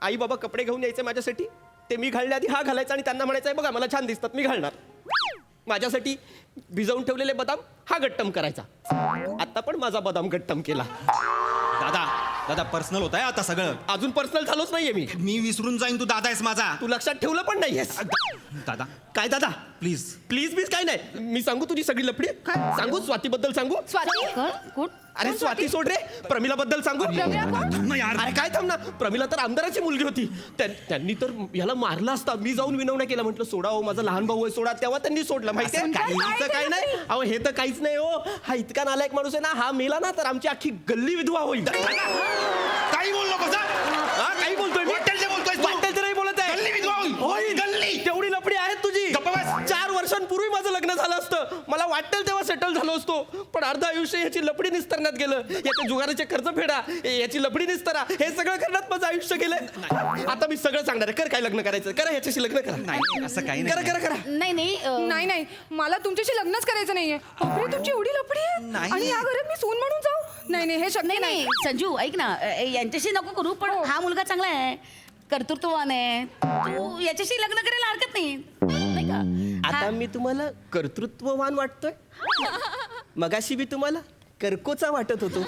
आई बाबा कपडे घेऊन यायचे माझ्यासाठी. ते मी घालण्याआधी हा घालायचा आणि त्यांना म्हणायचं बघा मला छान दिसतात मी घालणार. माझ्यासाठी भिजवून ठेवलेले बदाम हा गट्टम करायचा. आता पण माझा बदाम गट्टम केला. दादा दादा पर्सनल होत आहे आता सगळं. अजून पर्सनल झालोच नाहीये मी विसरून जाईन तू दादा आहेस माझा. तू लक्षात ठेवलं पण नाहीयेस. दादा काय दादा प्लीज. प्लीज प्लीज काय नाही. मी सांगू तुझी सगळी लफडी काय सांगू? स्वातीबद्दल सांगू? स्वाती कोण? अरे स्वाती सोड रे. प्रमिलाबद्दल सांगू? अरे काय थांब ना. प्रमिला तर आमदाराची मुलगी होती. त्यांनी तर याला मारला असता. मी जाऊन विनवण्या केला. म्हटलं सोडा हो, माझा लहान भाऊ आहे, सोडा. तेव्हा त्यांनी सोडलं. माहितीये काहीच काय नाही. अहो हे तर काहीच नाही हो. हा इतका नालायक माणूस आहे ना. हा मेला ना तर आमची अख्खी गल्ली विधवा होईल. काही बोललो कसा? काही बोलतोय मी? वाटेल तर नाही बोलत आहे. गल्ली विधवा होईल. गल्ली तेवढी लफडी आहेत तुझी. 4 वर्षांपूर्वी माझं लग्न झालं असतं. मला वाटेल तेव्हा सेटल झालो असतो. पण अर्ध आयुष्य याची लफडी निस्तरण्यात गेलं. याच्या जुगाराचे कर्ज फेडा, याची लफडी निस्तरा, हे सगळं करण्यात माझं आयुष्य गेलंय. आता मी सगळं सांगणार आहे. कर काय लग्न करायचं करा. याच्याशी लग्न करा. नाही असं काही करा करा करा. नाही नाही नाही मला तुमच्याशी लग्नच करायचं नाहीये. बापरे, तुमची एवढी लफडी आहे नाही. आणि या घरात मी सून म्हणून जाऊ? नाही नाही हे शक्य नाही. संजू ऐक ना, यांच्याशी नको करू. पण हा मुलगा चांगला आहे, कर्तृत्ववान आहे. तू याच्याशी लग्न करायला हरकत नाही का? आता मी तुम्हाला कर्तृत्ववान वाटतोय? मगाशी मी तुम्हाला कर्कोचा वाटत होतो.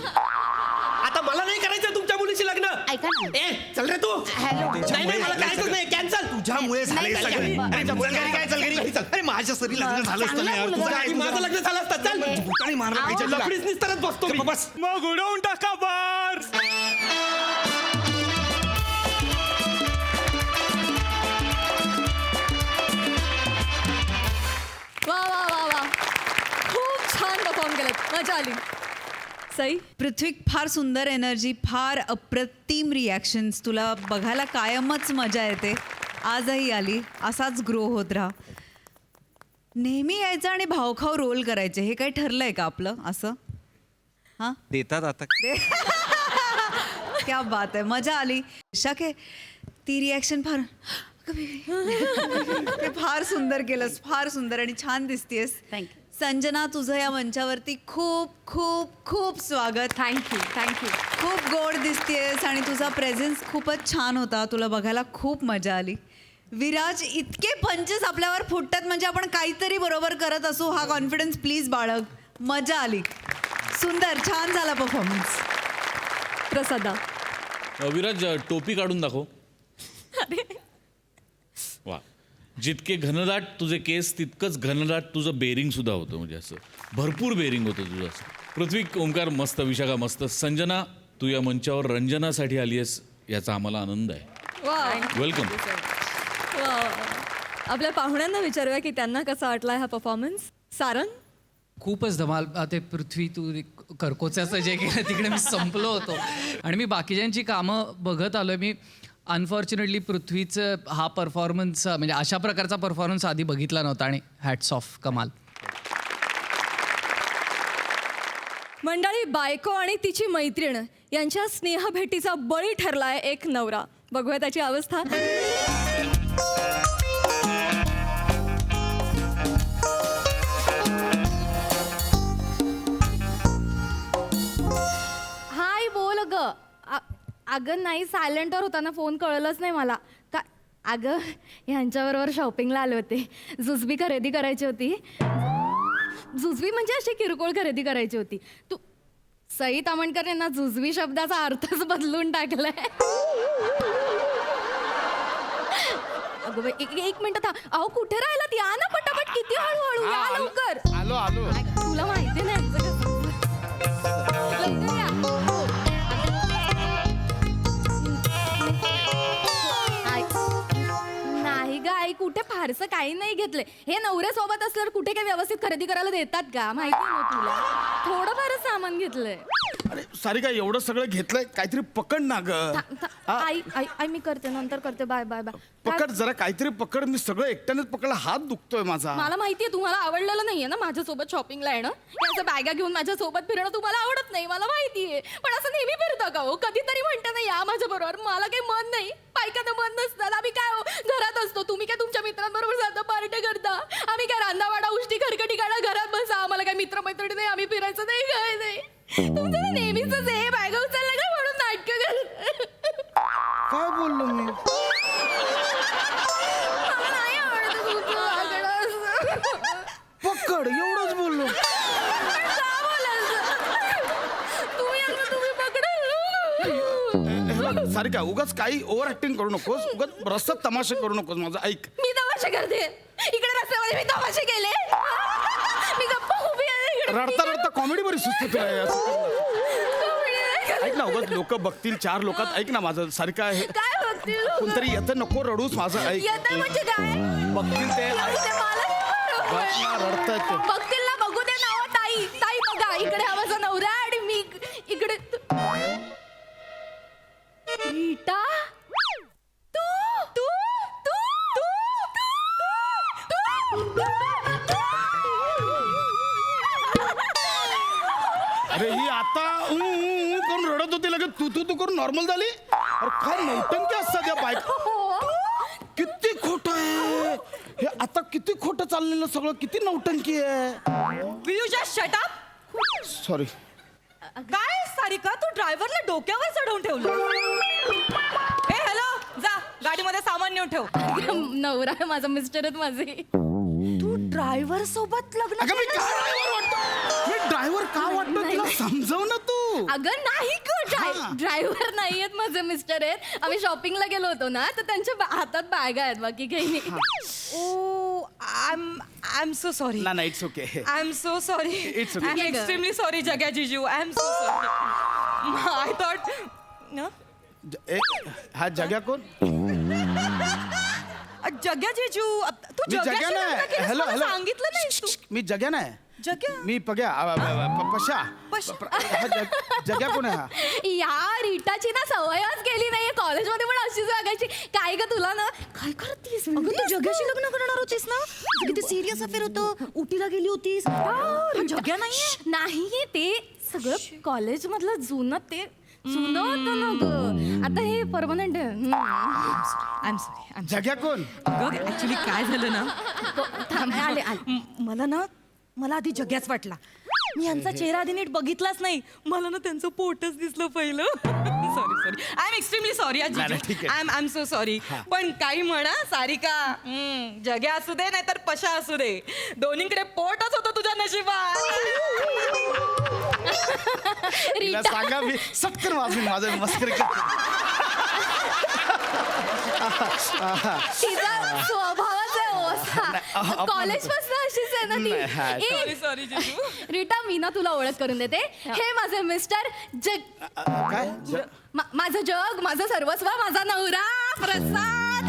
आता मला नाही करायचं तुमच्या मुलीशी लग्न. ऐका ना. ए चल रे तू. हॅलो. नाही नाही मला करायचंच नाही. कॅन्सल. तुझ्यामुळे झाले नाही, सगळे. नाही, अरे नाही, चल घरी काय, चल घरी चल. अरे माझ्या सरी लग्न झालं असतं ना यार. चांगला तुझं काय, माझं तुझं- लग्न झालं असतं. चल भुताने मारलं पाहिजे तुला. लफडीच निस्तरत बसतो मी. बस. मग उडवून टाका बार. वा वा वा वा, खूप छान परफॉर्म केलं. मजा आली. सई, पृथ्वी, फार सुंदर एनर्जी, फार अप्रतिम रिॲक्शन्स. तुला बघायला कायमच मजा येते. आजही आली. असाच ग्रो होत राहा. नेहमी यायचं आणि भावखाव रोल करायचे. हे काही ठरलंय का आपलं असं? हां, देतात आता. क्या बात आहे. मजा आली. शाके, ती रिॲक्शन फार ते फार सुंदर केलंस. फार सुंदर आणि छान दिसतेस. थँक्यू. संजना, तुझं या मंचावरती खूप खूप खूप स्वागत. Thank you thank you. खूप गोड दिसतेस आणि तुझा प्रेझेन्स खूपच छान होता. तुला बघायला खूप मजा आली. विराज, इतके पंचेस आपल्यावर फुटतात म्हणजे आपण काहीतरी बरोबर करत असू हा कॉन्फिडन्स प्लीज बाळग. मजा आली. सुंदर, छान झाला परफॉर्मन्स. प्रसादा. विराज टोपी काढून दाखव. वा, जितके घनदाट तुझे केस तितकंच घनदाट तुझं बेरिंग सुद्धा होतं. म्हणजे असं भरपूर बेरिंग होतं तुझं असं. पृथ्वी, ओंकार मस्त, विशाखा मस्त. संजना, तू या मंचावर रंजनासाठी आली आहेस याचा आम्हाला आनंद आहे. वा वेलकम. वा. आपल्या पाहुण्यांना विचारूया की त्यांना कसा वाटला हा परफॉर्मन्स. सारंग. खूपच धमाल. ते पृथ्वी, तू कर्कोच्याचं जे केलं तिकडे मी संपलो होतो आणि मी बाकीच्यांची कामं बघत आलो. मी अनफॉर्च्युनेटली पृथ्वीचं हा परफॉर्मन्स म्हणजे अशा प्रकारचा परफॉर्मन्स आधी बघितला नव्हता आणि हॅट्स ऑफ, कमाल. मंडळी, बायको आणि तिची मैत्रीण यांच्या स्नेहभेटीचा बळी ठरलाय एक नवरा. बघूया त्याची अवस्था. हाय, बोल ग. अगं नाही, सायलेंटवर होता ना फोन, कळलंच नाही मला. का अगं ह्यांच्याबरोबर शॉपिंगला आले होते. जुजबी खरेदी करायची होती. जुजबी म्हणजे अशी किरकोळ खरेदी करायची होती. तू सई तामणकर यांना जुजबी शब्दाचा अर्थच बदलून टाकलाय. अगं बाई, एक मिनिट थांब. अहो कुठे राहिलात? या ना पटापट. किती हळूहळू, या लवकर. आलो आलो. तुला माहिती नाही यांचं कसं. लवकर या. हो. नाही ग आई, कुठे फारसं काही नाही घेतलंय. हे नवऱ्यासोबत असल्यावर कुठे काय व्यवस्थित खरेदी करायला देतात का? माहिती ना तुला. थोडं फारच सामान घेतलंय. अरे सारिका, एवढं सगळं घेतलंय, काहीतरी पकड ना ग. आई आई आई मी करते, नंतर करते. Bye bye bye. पकड जरा, काहीतरी पकड. मी सगळं एकट्यानेच पकडलं. हात दुखतोय माझा. मला माहितीये तुम्हाला आवडलेलं नाहीये ना माझ्यासोबत शॉपिंगला येणं. असं बॅगा घेऊन माझ्यासोबत फिरणं तुम्हाला आवडत नाही, मला माहितीये. पण असं नेहमी फिरता का हो? कधीतरी म्हणता ना या माझ्या बरोबर. मला काही मन नाही. बायकांना मन नसतं. आम्ही काय हो घरात असतो. तुम्ही काय तुमच्या मित्रांबरोबर जाता, पार्ट्या करता. आम्ही काय रांदावाडा उष्टी खरकटी काढा, घरात बसा. आम्हाला काय मित्रमैत्रिणी नाही, आम्ही फिरायचं नाही, काय नाही. तुमचं नेहमीच हे बॅगा उचललं का म्हणून नाटकं करत. काय बोललो मी? मला नाही आवडत तुमचं वागणं असं. पकड एवढंच बोललो. सारिका उगाच काही ओव्हर ऍक्टिंग करू नकोस, उगाच रस्त्यात तमाशे करू नकोस. माझं ऐक. मी तमाशे करते इकडे रस्त्यामध्ये मी तमाशे केले. मी गप्पा उभी आहे इकडे. रडता रडता कॉमेडी बरी सुचते तुला यार. ऐक ना उगाच लोक बघतील, 4 लोकात. ऐक ना माझं सारिका, हे काय बघतील कोणतरी येतं, नको रडूस. माझं ऐक. येतं म्हणजे काय बघतील ते. ते मला नाही बरोबर. रडतायत ते. बघतील ना, बघू दे ना. ताई ताई बघा इकडे हा माझा नवरा आणि मी इकडे. रीटा तू तू तू अरे ही आता करून रडत होती, लगेच तू करून नॉर्मल झाली. अरे काय नौटंकी असतात या बाईक. किती खोटं आहे हे. आता किती खोटं चाललेलं सगळं, किती नौटंकी आहे. Will you just shut up. Sorry. काय सारिका, तू ड्रायव्हरला डोक्यावर चढवून ठेवलं. ए हॅलो, जा गाडीमध्ये सामान नेऊन ठेव. नवरा आहे माझा, मिस्टर आहेत माझे. तू ड्रायव्हर सोबत लग्न. अगं मी का ड्रायव्हर वाटतो? मी ड्रायव्हर का वाटतो तुला समजव ना तू. अगं नाही ड्रायव्हर नाही आहेत माझे मिस्टर आहेत. आम्ही शॉपिंगला गेलो होतो ना, तर त्यांच्या हातात बॅग आहेत, बाकी काही नाही. Oh I am so sorry. ना it's okay. I am so sorry. It's okay. I am extremely sorry Jagya जिजू. I am so sorry. I thought हा जग्या कोण? जग्या जिजू. तू मी जग्या जग्याशी लग्न नाही. केलंस, हॅलो मला हॅलो. सांगितलं नाही तू. मी जग्या नाही. जग्या? मी पग्या पशा. जग्या कोण आहे हा? या रीटाची ना सवयच गेली नाहीये. कॉलेजमध्ये पण अशीच वागायची. काय ग तुला ना काय करतीस? अगं तू जग्याशी लग्न करणार होतीस ना? किती सिरियस अफेअर होतं. उटीला गेली होतीस. जग्या नाहीये. नाही ते सगळं कॉलेज मधलं जुनं ते जुनं होतं ना ग. आता हे परमनंट आहे. I am sorry. जग्या कोण? अगं ऍक्च्युली काय झालं ना, मला आधी जग्याच वाटला. मी यांचा चेहरा आधी नीट बघितलाच नाही. मला ना त्यांचं पोटच दिसलं पहिलं. Sorry I am extremely sorry. ठीक आहे. I am so sorry. पण काही म्हणा सारिका, जग्या असू दे नाहीतर पशा असू दे, दोन्हीकडे पोटच होतं तुझ्या नशिबात. तिला सांगा मी सटकन वाजून माझं मस्करी करतो. तिचा स्वभावच आहे. कॉलेज पासून अशीच आहे ना ती. सॉरी रीटा, मी ना तुला ओळख करून देते. हे माझे मिस्टर काय माझं जग, माझं सर्वस्व, माझा नवरा प्रसाद.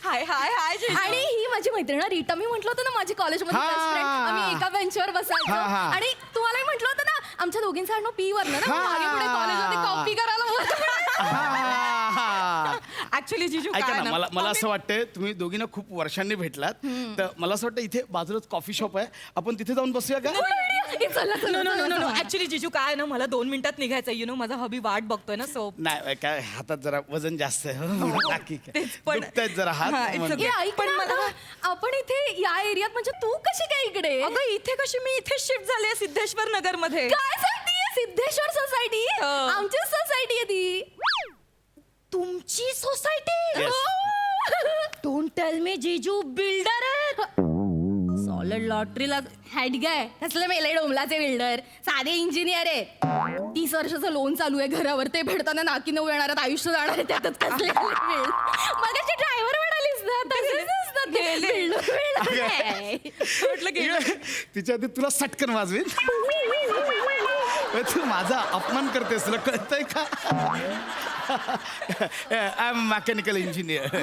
हाय हाय हाय. आणि ही माझी मैत्रीण रीटा. मी म्हटलं होतं ना माझी कॉलेजमध्ये बेस्ट फ्रेंड. आम्ही एका बेंचवर बसायचो. आणि तुम्हालाही म्हटलं होतं ना आमच्या दोघींचा आडनाव पी वर ना, मागे पुढे कॉलेजमध्ये कॉपी करायला. ऍक्च्युली जिजू ऐका ना, मला असं वाटतंय तुम्ही दोघींना खूप वर्षांनी भेटलात, तर मला असं वाटतं इथे बाजूलाच कॉफी शॉप आहे, आपण तिथे जाऊन बसूया का? ऍक्च्युली जिजू काय ना, मला 2 मिनिटात निघायचं. यु नो माझा हॉबी वाट बघतोय ना. सो नाही काय हातात जरा वजन जास्त आहे. बाकी काय पण दुखतायत जरा हात. पण मला आपण इथे या एरियात, म्हणजे तू कशी काय इकडे? अगं इथे कशी, मी इथे शिफ्ट झाले सिद्धेश्वर नगर मध्ये. काय सांगतीये? सिद्धेश्वर सोसायटी? आमचीच सोसायटी आहे ती. तुमची सोसायटी? डोंट टेल मी जीजू बिल्डर आहे. सॉलिड लॉटरीला हेड गाय. कसले मेले डोंबलाचे बिल्डर, साधे इंजिनियर आहे. 30 वर्षाचं लोन चालू आहे घरावर, ते भेटताना नाकी नऊ येणार आहेत, आयुष्य जाणार आहे त्यातच. कसले मगाशी ड्रायव्हर म्हणालीस ना, तसेच असतात ते बिल्डर. तिच्या आधी तुला सटकन वाजवीन. तू माझा अपमान करतेस, तुला कळतंय का? I am mechanical engineer.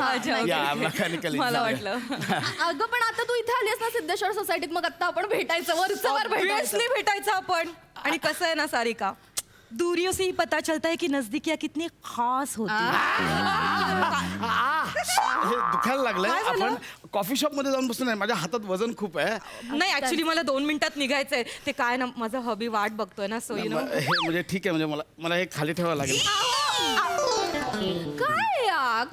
Mechanical मला वाटलं. अगं पण आता तू इथे आलीस ना सिद्धेश्वर सोसायटीत, मग आता आपण भेटायचं, वरचवर भेटायचं आपण. आणि कसं आहे ना सारिका, दूरियों से ही पता चलता है कि नजदीकियां कितनी खास होती हे दुखायला लागलंय. आपण कॉफी शॉप मध्ये जाऊन बसून नाही, माझ्या हातात वजन खूप आहे. नाही ऍक्च्युली मला 2 मिनिटात निघायचंय. ते काय ना, माझा हॉबी वाट बघतोय ना. सो यु नो हे म्हणजे ठीक आहे, म्हणजे मला हे खाली ठेवावं लागेल.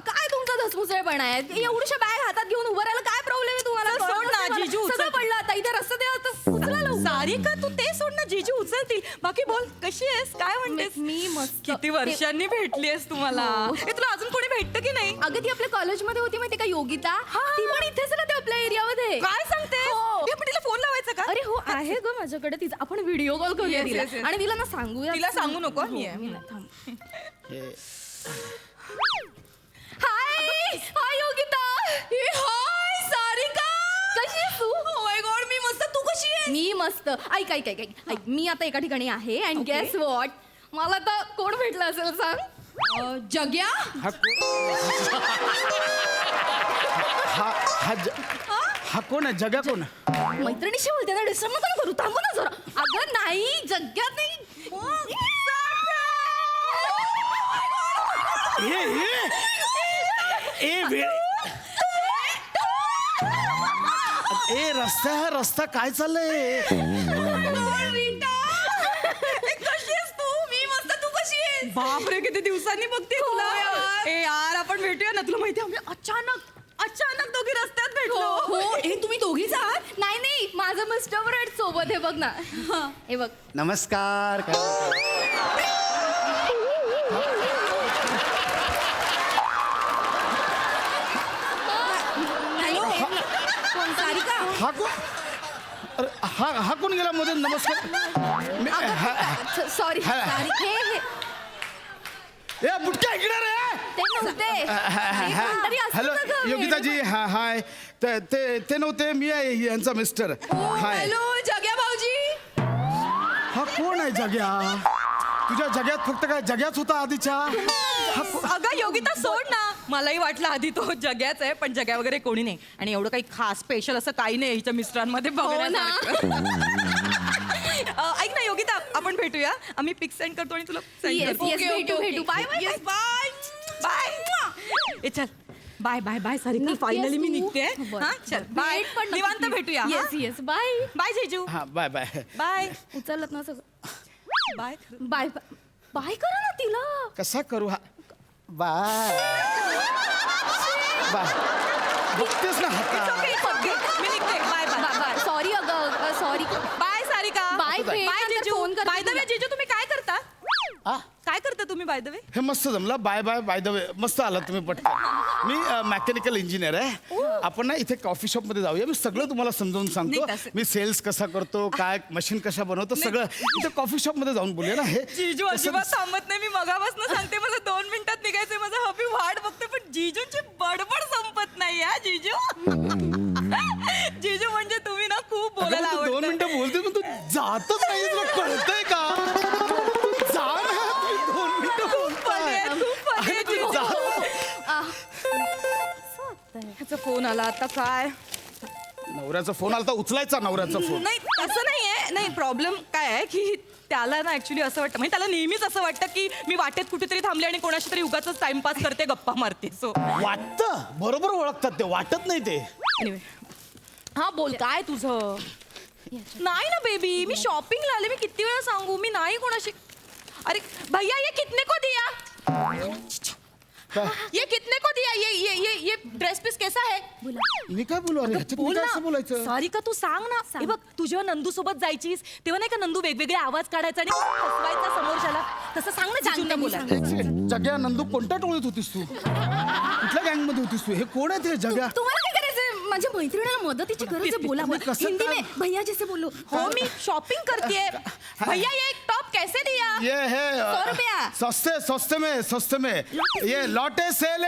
काय तुमचा धसमुसळपणा आहे? एवढ्याशा बॅग हातात घेऊन उभं राहायला काय प्रॉब्लेम आहे तुम्हाला? सोड ना जीजू, सगळं पडलं आता इथे रस्ता. सारिका तू ते सोड ना, जीजू उचलतील. बाकी बोल, कशी आहेस, काय म्हणतेस? मी मस्त. किती वर्षांनी भेटली आहेस तुम्हाला. हे तुला अजून कोणी भेटतं की नाही? अगं ती आपल्या कॉलेजमध्ये होती माहिती का, योगिता. ती पण इथेच राहते आपल्या एरियामध्ये. काय सांगते? पण तिला फोन लावायचा का? अरे हो आहे ग माझ्याकडे तिचा. आपण व्हिडिओ कॉल करूया Yes, तिला yes, yes. आणि तिला ना सांगूया. तिला सांगू नको, मी आहे. हाय हाय योगिता. हाय सारिका, कशी आहेस तू? ओ माय गॉड, मी मस्त. तू कशी आहे? मी मस्त. ऐक ऐक ऐक ऐक ऐक. मी आता एका ठिकाणी आहे अँड Okay. गेस व्हॉट, मला आता कोण भेटलं असेल सांग? जग्या. हा कोण आहे? जग्या कोण? मैत्रिणीशी बोलते ना, डिस्टर्ब नको ना करू. थांबू ना जरा. अगं नाही, जग्यात नाही. ए रस्ता काय चाललंय? कशी आहेस तू? मी मस्त. तू कशी आहेस? बापरे, किती दिवसांनी बघते तुला. ए यार, आपण भेटूया ना. तुला माहिती आम्ही अचानक दोघी रस्त्यात भेटलो. हो ए तुम्ही दोघीच आहात? नाही नाही, माझं मिस्टर फ्रेंड सोबत. हे बघ ना, हे बघ. नमस्कार. कोण? सारिका. हा कोण? अरे हा कोण गेला मध्ये? नमस्कार. सॉरी हा. सॉरी. ए बुटक्या इकडे रे. ते नव्हते. कोणतरी असतं हॅलो ना गं, योगिताजी. हाय. ते नव्हते, मी आहे यांचा मिस्टर. हाय. हॅलो जग्या भाऊजी. हा कोण आहे जग्या? तुझ्या जग्यात फक्त काय जग्याच होता आधीच्या? अगं योगिता सोड ना. मलाही वाटलं आधी तो जग्याच आहे, पण जग्या वगैरे कोणी नाही. आणि एवढं काही खास स्पेशल असं काही नाही हिच्या मिस्टरांमध्ये बघण्यासारखं. ऐक ना योगिता, आपण भेटूया. आम्ही पिक सेंड करतो आणि तुला send Yes, करतो. yes, भेटू. Bye, bye, Yes, bye. Bye. ए चल, बाय बाय बाय सारिका. निघतेस फायनली मी तू? निघते. बरं. हा चल बाय. भेट पण नक्की. निवांत भेटूया. Yes yes. बाय. बाय जेजू. हा बाय बाय. बाय उचलत ना सगळं. बाय. बाय बाय करा ना तिला. कसा करू हा? Bye bye. बघतेस ना हाता. मी निघते. Bye bye. बाय. सॉरी अगं, sorry. Bye Sarika. Bye bye जीजू. फोन कर. बाय द वे जीजू, तुम्ही काय करता? आ? काय करता तुम्ही बाय द वे? हे मस्त जमलं. Bye bye by the way. मस्त आला तुम्ही पटकन. मी मेकॅनिकल इंजिनियर आहे. आपण ना इथे कॉफी शॉप मध्ये जाऊया. मी सगळं तुम्हाला समजावून सांगतो. नाही तसं. मी सेल्स कसा करतो, काय मशीन कशा बनवतो, सगळं इथे कॉफी शॉप मध्ये जाऊन बोलूया ना. हे जीजू कसं- अजिबात थांबत नाही. मी मगापासून सांगते मला 2 मिनिटात निघायचंय. माझा हबी वाट बघते, पण जीजूची बडबड संपत नाही हा जीजू. जीजू म्हणजे तुम्ही ना खूप अगं, बोलायला तू 2 आवडतं. मिनिटं बोलते पण तू जातच नाही. तुला कळतंय का? जा ना. तू 2 मिनिटं बोलताय. खूप funny आहे अरे, तू जीजू. जा. ह्याचा फोन आला आता काय? नवऱ्याचा फोन आला तर उचलायचा नवऱ्याचा फोन. नाही असं नाहीये. नाही प्रॉब्लेम काय आहे की त्याला ना ऍक्च्युली असं वाटतं, म्हणजे त्याला नेहमीच असं वाटतं की मी वाटेत कुठेतरी थांबले आणि कोणाशी तरी उगाच टाइमपास करते, गप्पा मारते. सो वाटतं बरोबर ओळखतात ते. वाटत नाही ते. हा बोल काय तुझं? नाही ना बेबी, मी शॉपिंगला आले. मी किती वेळा सांगू, मी नाही कोणाशी. अरे भैया ये कितने को दिया? ये कितने को दिया? ये ड्रेस पीस कैसा है? मी काय बोलू? अरे ह्याच्यात मी बोल काय असं ना. बोलायचं? सारिका तू सांग ना. हे बघ, तू जेव्हा नंदू सोबत जायचीस तेव्हा नाही का नंदू वेगवेगळे आवाज काढायचा आणि हसवायचा समोरच्याला, तसं सांग ना जीजूंना बोला. जग्या नंदू कोणत्या टोळीत होतीस तू? कुठल्या गँग मध्ये होतीस तू? हे कोण आहे ते जग्या? तुम्हाला काय करायचंय? माझ्या मैत्रिणीला मदतीची गरज आहे. बोला तुम्ही कसं हिंदी काय- में भैया जैसे बोलो. हो मी शॉपिंग करतेय. भैया ये एक टॉप कैसे दिया? ये है 100 रुपया. सस्ते में ये लौटे सेले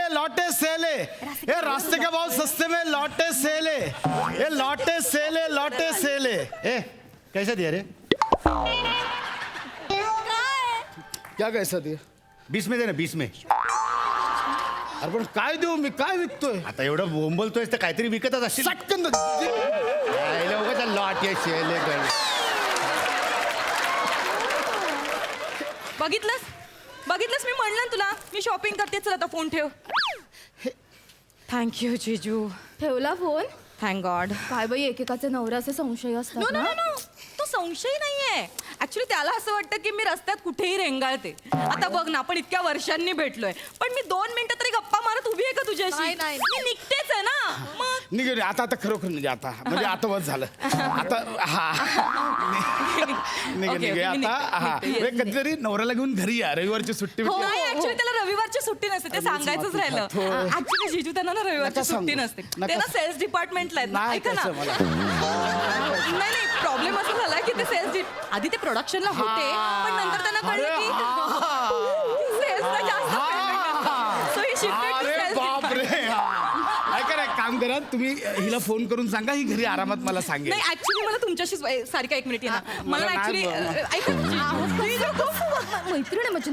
ये रास्ते के बहुत सस्ते में लौटे सेले ये लौटे सेले ए कैसा दिया रे? क्या कैसा दिया? 20 में दे ना, 20 में. अरे पण काय देऊ मी? काय विकतोय? आता एवढं बोंबलतोयस तर काहीतरी विकतच असशील. सटकन लॉट ये शेले गळ. बघितलंस मी म्हणलं ना तुला, मी शॉपिंग करते. चल आता फोन ठेव. थँक्यू जीजू. ठेवला फोन. Thank God. काय बाई, एकेकाचे नवऱ्याचे संशय असतात नो नो ना. नो, तो संशय नाहीये. ऍक्च्युली त्याला असं वाटतं की मी रस्त्यात कुठेही रेंगाळते. आता बघ ना, आपण इतक्या वर्षांनी भेटलोय, पण मी 2 मिनिटं तरी गप्पा मारत उभी आहे का तुझ्याशी? नाही, नाही. मी निघतेच आहे ना मग. निघे आता खरोखर म्हणजे आता बस झालं आता हा निघे Okay, निघे okay, मी आता हा निघते. Yes, कधीतरी नवऱ्याला घेऊन घरी या रविवारची सुट्टी हो, बिट्टी. नाही ऍक्च्युली त्याला रविवारची सुट्टी नसते, ते सांगायचंच राहिलं. ऍक्च्युली जिजू त्यांना ना रविवारची नका सुट्टी सांगू. नसते, नका ते ना सांगू. सेल्स डिपार्टमेंटला आहेत ना. नाही ऐका ना, तसं मला. नाही प्रॉब्लेम असं झाला की ते आधी ते प्रोडक्शनला होते, पण नंतर त्यांना कळलं की सेल्सला जास्त payment आहे. So he shifted to अरे sales बापरे department. ऐका ना, एक काम करा तुम्ही हिला फोन करून सांगा ही घरी आरामात मला सांगेल. नाही ऍक्च्युली मला तुमच्याशी सारिका एक मिनिट मला मला ना नाही ऍक्च्युली मैत्रीण आहे माझी.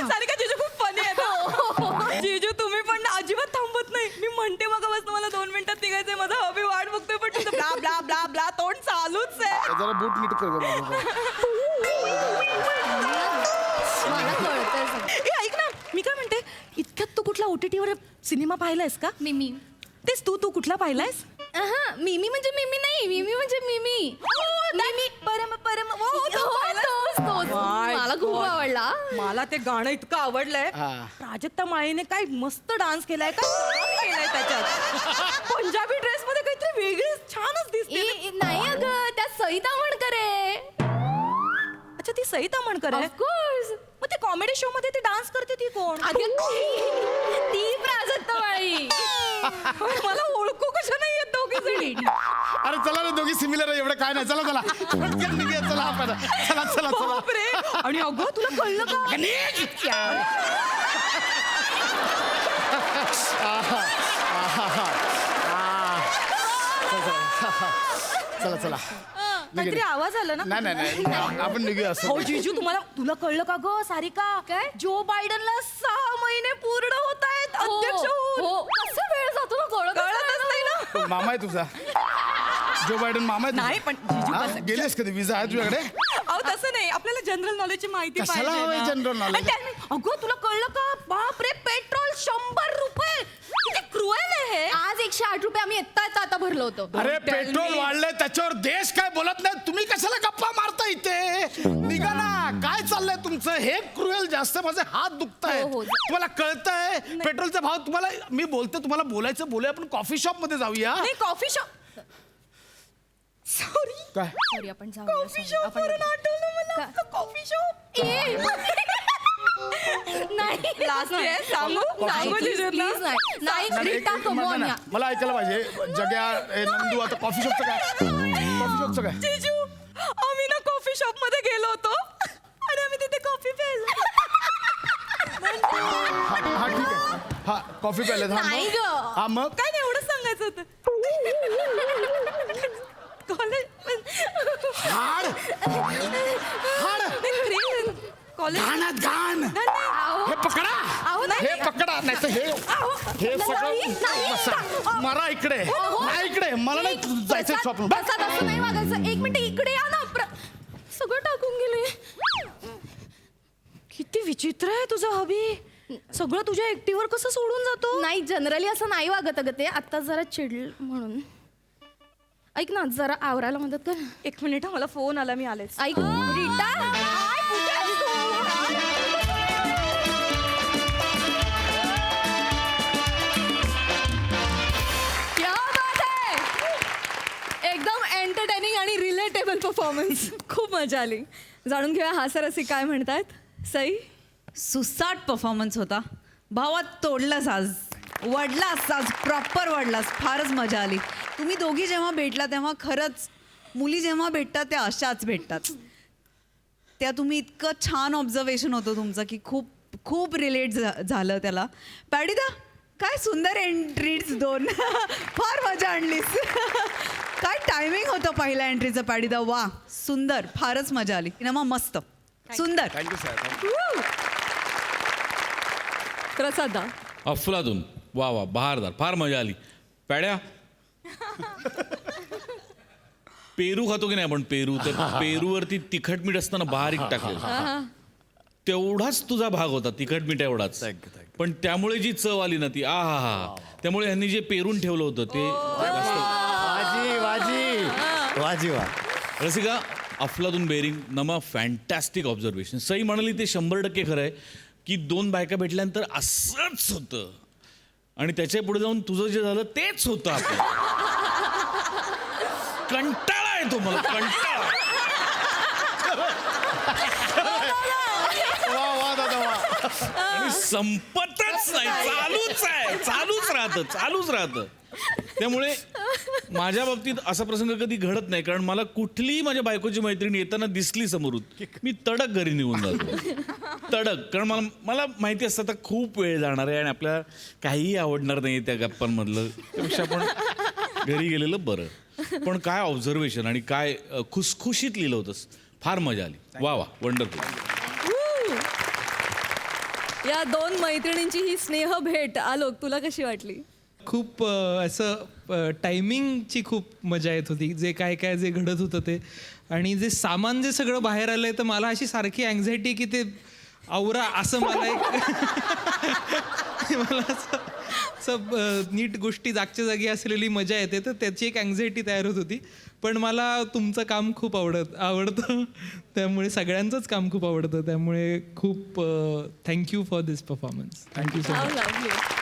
सारिका जिजू खूप फनी आहे. जिजू तुम्ही पण ना अजिबात थांबत नाही. मी म्हणते मग बस मला 2 मिनिटात निघायचंय, माझा हबी वाट बघतोय, पण तुझं ब्ला ब्ला ब्ला ब्ला तोंड चालूच आहे. जरा बूट नीट कर गं बाबा. मला कळतंय सगळं. ए ऐक ना, मी काय म्हणते, इतक्यात तू कुठला OTT वर सिनेमा पाहिलायस का? मिमी. तेच तू कुठला पाहिलायस? मिमी म्हणजे मिमी नाही, मिमी म्हणजे मिमी. मिमी परम परम तोच. My मला खूप God. आवडला. मला ते गाणं इतकं आवडलंय. प्राजक्ता माळीने काय मस्त डान्स केलाय, काय डान्स केलाय त्याच्यात. पंजाबी ड्रेस मध्ये काहीतरी वेगळीच छानच दिसते. नाही अगं, त्या सईता अमणकर आहे. अच्छा, ती सई तामणकर आहे. ऑफकोर्स. मग ते कॉमेडी शो मध्ये ती डान्स करते ती कोण? ती प्राजक्ता माळी. मला ओळखू कशा नाही येत दोघी जणी. अरे चला ना, दोघी सिमिलर आहे, एवढं काय नाही. चला चला पटकन निघूया, चला आपण. चला चला चला बापरे. आणि अगं तुला कळलं का? चला चला काहीतरी आवाज आला ना? नाही नाही नाही आपण निघूया असं. हो जिजू, तुला कळलं का ग सारिका? काय? जो बायडनला 6 महिने पूर्ण होत आहेत अध्यक्ष होऊन. हो, कसा वेळ जातो ना कळतच नाही ना. मामा आहे तुझा जो बायडन मामा आहे तुझा? नाही, पण जिजू हा? कसं- गेलेस कधी? विजा आहे तुझ्याकडे? अहो तसं नाही, आपल्याला जनरल नॉलेजची माहिती कशाला पाहिजे हवंय ना. general knowledge? आणि त्याने- अगं तुला कळलं का? बाप रे, पेट्रोल 100 रुपये. किती क्रुएल आहे हे. आज 108 रुपये आम्ही आता भरलो होतो. अरे Don't tell पेट्रोल me. वाढलंय त्याच्यावर देश काय बोलत नाही. तुम्ही कशाला गप्पा मारता इथे? निघा ना, काय चाललंय तुमचं? हे क्रुएल जास्त, माझे हात दुखतायत. हो, हो. तुम्हाला कळतंय पेट्रोलचा भाव? तुम्हाला मी बोलतो, तुम्हाला बोलायचं बोलूया, आपण कॉफी शॉप मध्ये जाऊया. नाही, कॉफी शॉप. सॉरी, काय सॉरी, आपण जाऊया. कॉफी शॉप वरून आठवलं मला. Coffee shop. नाही लास्ट आहे, सांगू जिजूंना? नाही नाही, रीता, एक- come on नाही, या. नाही, मला ऐकायला पाहिजे. जग्या नंदू, आता कॉफी शॉपचं काय? कॉफी शॉपचं काय? जिजू, आम्ही ना कॉफी शॉप मध्ये गेलो होतो आणि आम्ही तिथे कॉफी प्यायला. हा ठीक आहे. हा कॉफी प्यायला नाही ग. हा मग काय नाही, एवढंच सांगायचं होतं. हाड हाड कॉलेज घाणात घाण. हे पकडा, अहो, नाही. हे पकडा, नाही तर हे नाही. सगळं मारा इकडे. नाही इकडे, मला नाही जायचं शॉपिंग. असं नाही वागायचं. एक मिनिट इकडे या ना. सगळं टाकून गेले. किती विचित्र आहे तुझं हबी. सगळं तुझ्या एकटीवर कसं सोडून जातो? नाही, जनरली असं नाही वागत अगं ते. आता जरा चिडल म्हणून. ऐक ना, जरा आवरायला मदत कर. 1 मिनिट, मला फोन आला, मी आलेच. ऐक रीता. क्या बात आहे. एकदम एंटरटेनिंग आणि रिलेटेबल परफॉर्मन्स. खूप मजा आली. जाणून घेऊया हास्यरसिक काय म्हणतात. सई, सुसाट परफॉर्मन्स होता. भावात तोडलास आज, वडलास आज, प्रॉपर वडलास. फारच मजा आली. तुम्ही दोघी जेव्हा भेटला तेव्हा खरंच मुली जेव्हा भेटतात त्या अशाच भेटतात. त्या तुम्ही इतकं छान ऑब्झर्वेशन होतं तुमचं की खूप खूप रिलेट झालं त्याला. पॅडिदा, काय सुंदर एंट्रीज 2. फार मजा आणलीस. काय टायमिंग होतं पहिल्या एंट्रीचं पॅडिदा. वा, सुंदर, फारच मजा आली. सिनेमा मस्त, सुंदर. Thank you sir. प्रसादा. अफलातून, वा वा, बहारदार, फार मजा आली. पॅड्या, पेरू खातो की नाही आपण? पेरू, तर पेरूवरती तिखट मीठ असताना बारीक टाकलेलं, तेवढाच तुझा भाग होता, तिखट मीठ एवढाच. पण त्यामुळे जी चव आली ना ती, आ हा हा. त्यामुळे ह्यांनी जे पेरून ठेवलं होतं ते वाजी वाजी वाजी वा. रसिका, अफलातून बेरिंग नमा फॅन्टॅस्टिक ऑब्झर्वेशन. सई म्हणाली ते 100% खरं आहे की 2 बायका भेटल्यानंतर असंच होतं आणि त्याच्या पुढे जाऊन तुझं जे झालं तेच होतं. आपलं कंटाळा येतो मला, कंटाळा. वा वा दादा वा. आणि संपतच नाही, चालूच राहतं. त्यामुळे माझ्या बाबतीत असा प्रसंग कधी घडत नाही, कारण मला कुठलीही माझ्या बायकोची मैत्रीण येताना दिसली समोरून मी तडक घरी निघून जातो. तडक, कारण मला माहिती असतं आता खूप वेळ जाणार आहे आणि आपल्याला काहीही आवडणार नाही त्या गप्पांमधलं, त्यापेक्षा आपण घरी गेलेलं बरं. पण काय ऑब्झर्वेशन आणि काय खुसखुशीत लिहिलं होतंस, फार मजा आली. वा वा, वंडरफुल. या 2 मैत्रिणींची ही स्नेह भेट आलोक तुला कशी वाटली? खूप असं टायमिंगची खूप मजा येत होती. जे काय जे घडत होतं ते, आणि जे सामान जे सगळं बाहेर आलंय, तर मला अशी सारखी अँझायटी की ते आवरा असं मला मला असं नीट गोष्टी जागच्या जागी असलेली मजा येते, तर त्याची एक अँझायटी तयार होत होती. पण मला तुमचं काम खूप आवडतं, त्यामुळे सगळ्यांचंच काम खूप आवडतं, त्यामुळे खूप thank you for this performance. Thank you so much.